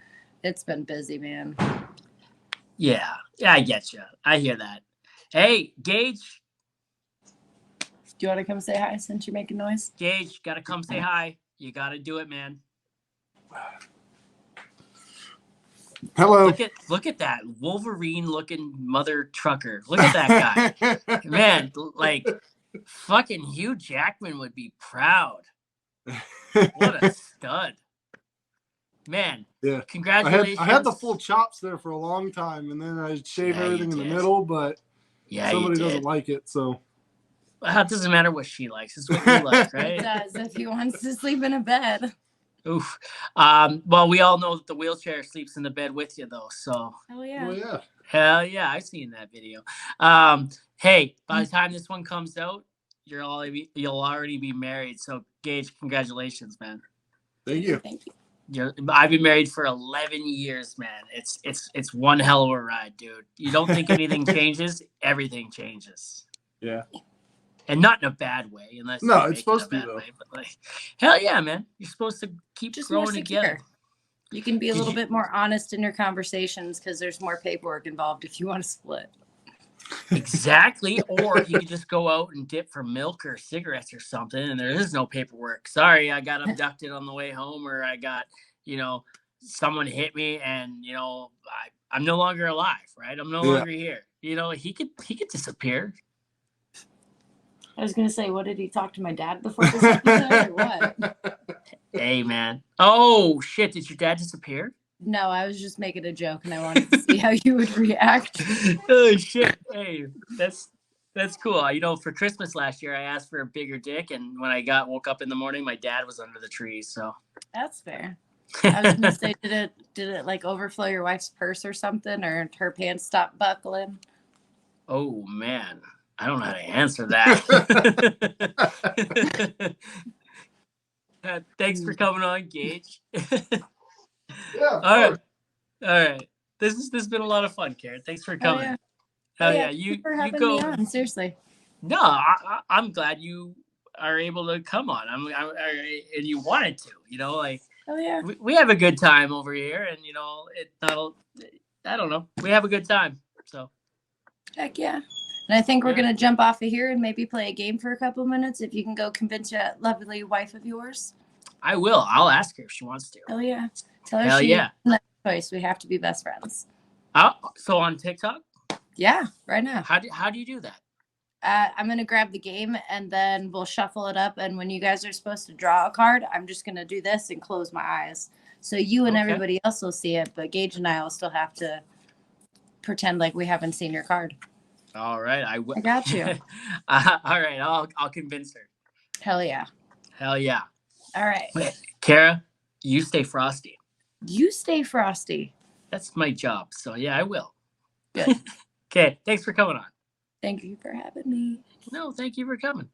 It's been busy, man. Yeah, I get you. I hear that. Hey, Gage, Do you want to come say hi since you're making noise? Gage, gotta come say hi. You gotta do it, man. Hello. Look at that Wolverine looking mother trucker. Look at that guy. Man, like fucking Hugh Jackman would be proud. What a stud. Man, Yeah. congratulations. I had the full chops there for a long time, and then I shaved everything in the middle, but somebody doesn't like it, so. Well, it doesn't matter what she likes. It's what you like, right? It does if he wants to sleep in a bed. Oof. Well, we all know that the wheelchair sleeps in the bed with you, though. So. Oh yeah. Oh yeah. Hell yeah, I've seen that video. Hey, by the time this one comes out, you'll already be married. So, Gage, congratulations, man. Thank you. Thank you. I've been married for 11 years, man. It's one hell of a ride, dude. You don't think anything changes? Everything changes. Yeah. And not in a bad way, unless no, it's supposed to be though. Way, but like, hell yeah, man! You're supposed to keep Just growing more secure. together. You can be a little bit more honest in your conversations because there's more paperwork involved if you want to split. Exactly. Or you could just go out and dip for milk or cigarettes or something, and there is no paperwork. Sorry, I got abducted on the way home, or I got, someone hit me, and I'm no longer alive, right? I'm no longer here. He could disappear. I was gonna say, what did he talk to my dad before this episode, or what? Hey, man. Oh shit! Did your dad disappear? No, I was just making a joke, and I wanted to see how you would react. Oh shit! Hey, that's cool. For Christmas last year, I asked for a bigger dick, and when I woke up in the morning, my dad was under the tree. So that's fair. I was gonna say, did it like overflow your wife's purse or something, or her pants stopped buckling? Oh man, I don't know how to answer that. Thanks for coming on, Gage. Yeah. All right. This has been a lot of fun, Karen. Thanks for coming. Hell yeah. You for having me on. Seriously. No, I'm glad you are able to come on. And you wanted to. Oh yeah. We have a good time over here, and I don't know. We have a good time. So. Heck yeah. And I think we're gonna jump off of here and maybe play a game for a couple minutes. If you can go convince that lovely wife of yours. I will. I'll ask her if she wants to. Oh yeah. Tell her she's not a choice. We have to be best friends. So on TikTok? Yeah, right now. How do you do that? I'm gonna grab the game and then we'll shuffle it up. And when you guys are supposed to draw a card, I'm just gonna do this and close my eyes. So you and everybody else will see it, but Gage and I will still have to pretend like we haven't seen your card. All right, I got you. All right, I'll convince her. Hell yeah. Hell yeah. All right. Karah, you stay frosty. You stay frosty. That's my job. So yeah, I will. Good. Okay, thanks for coming on. Thank you for having me. No, thank you for coming.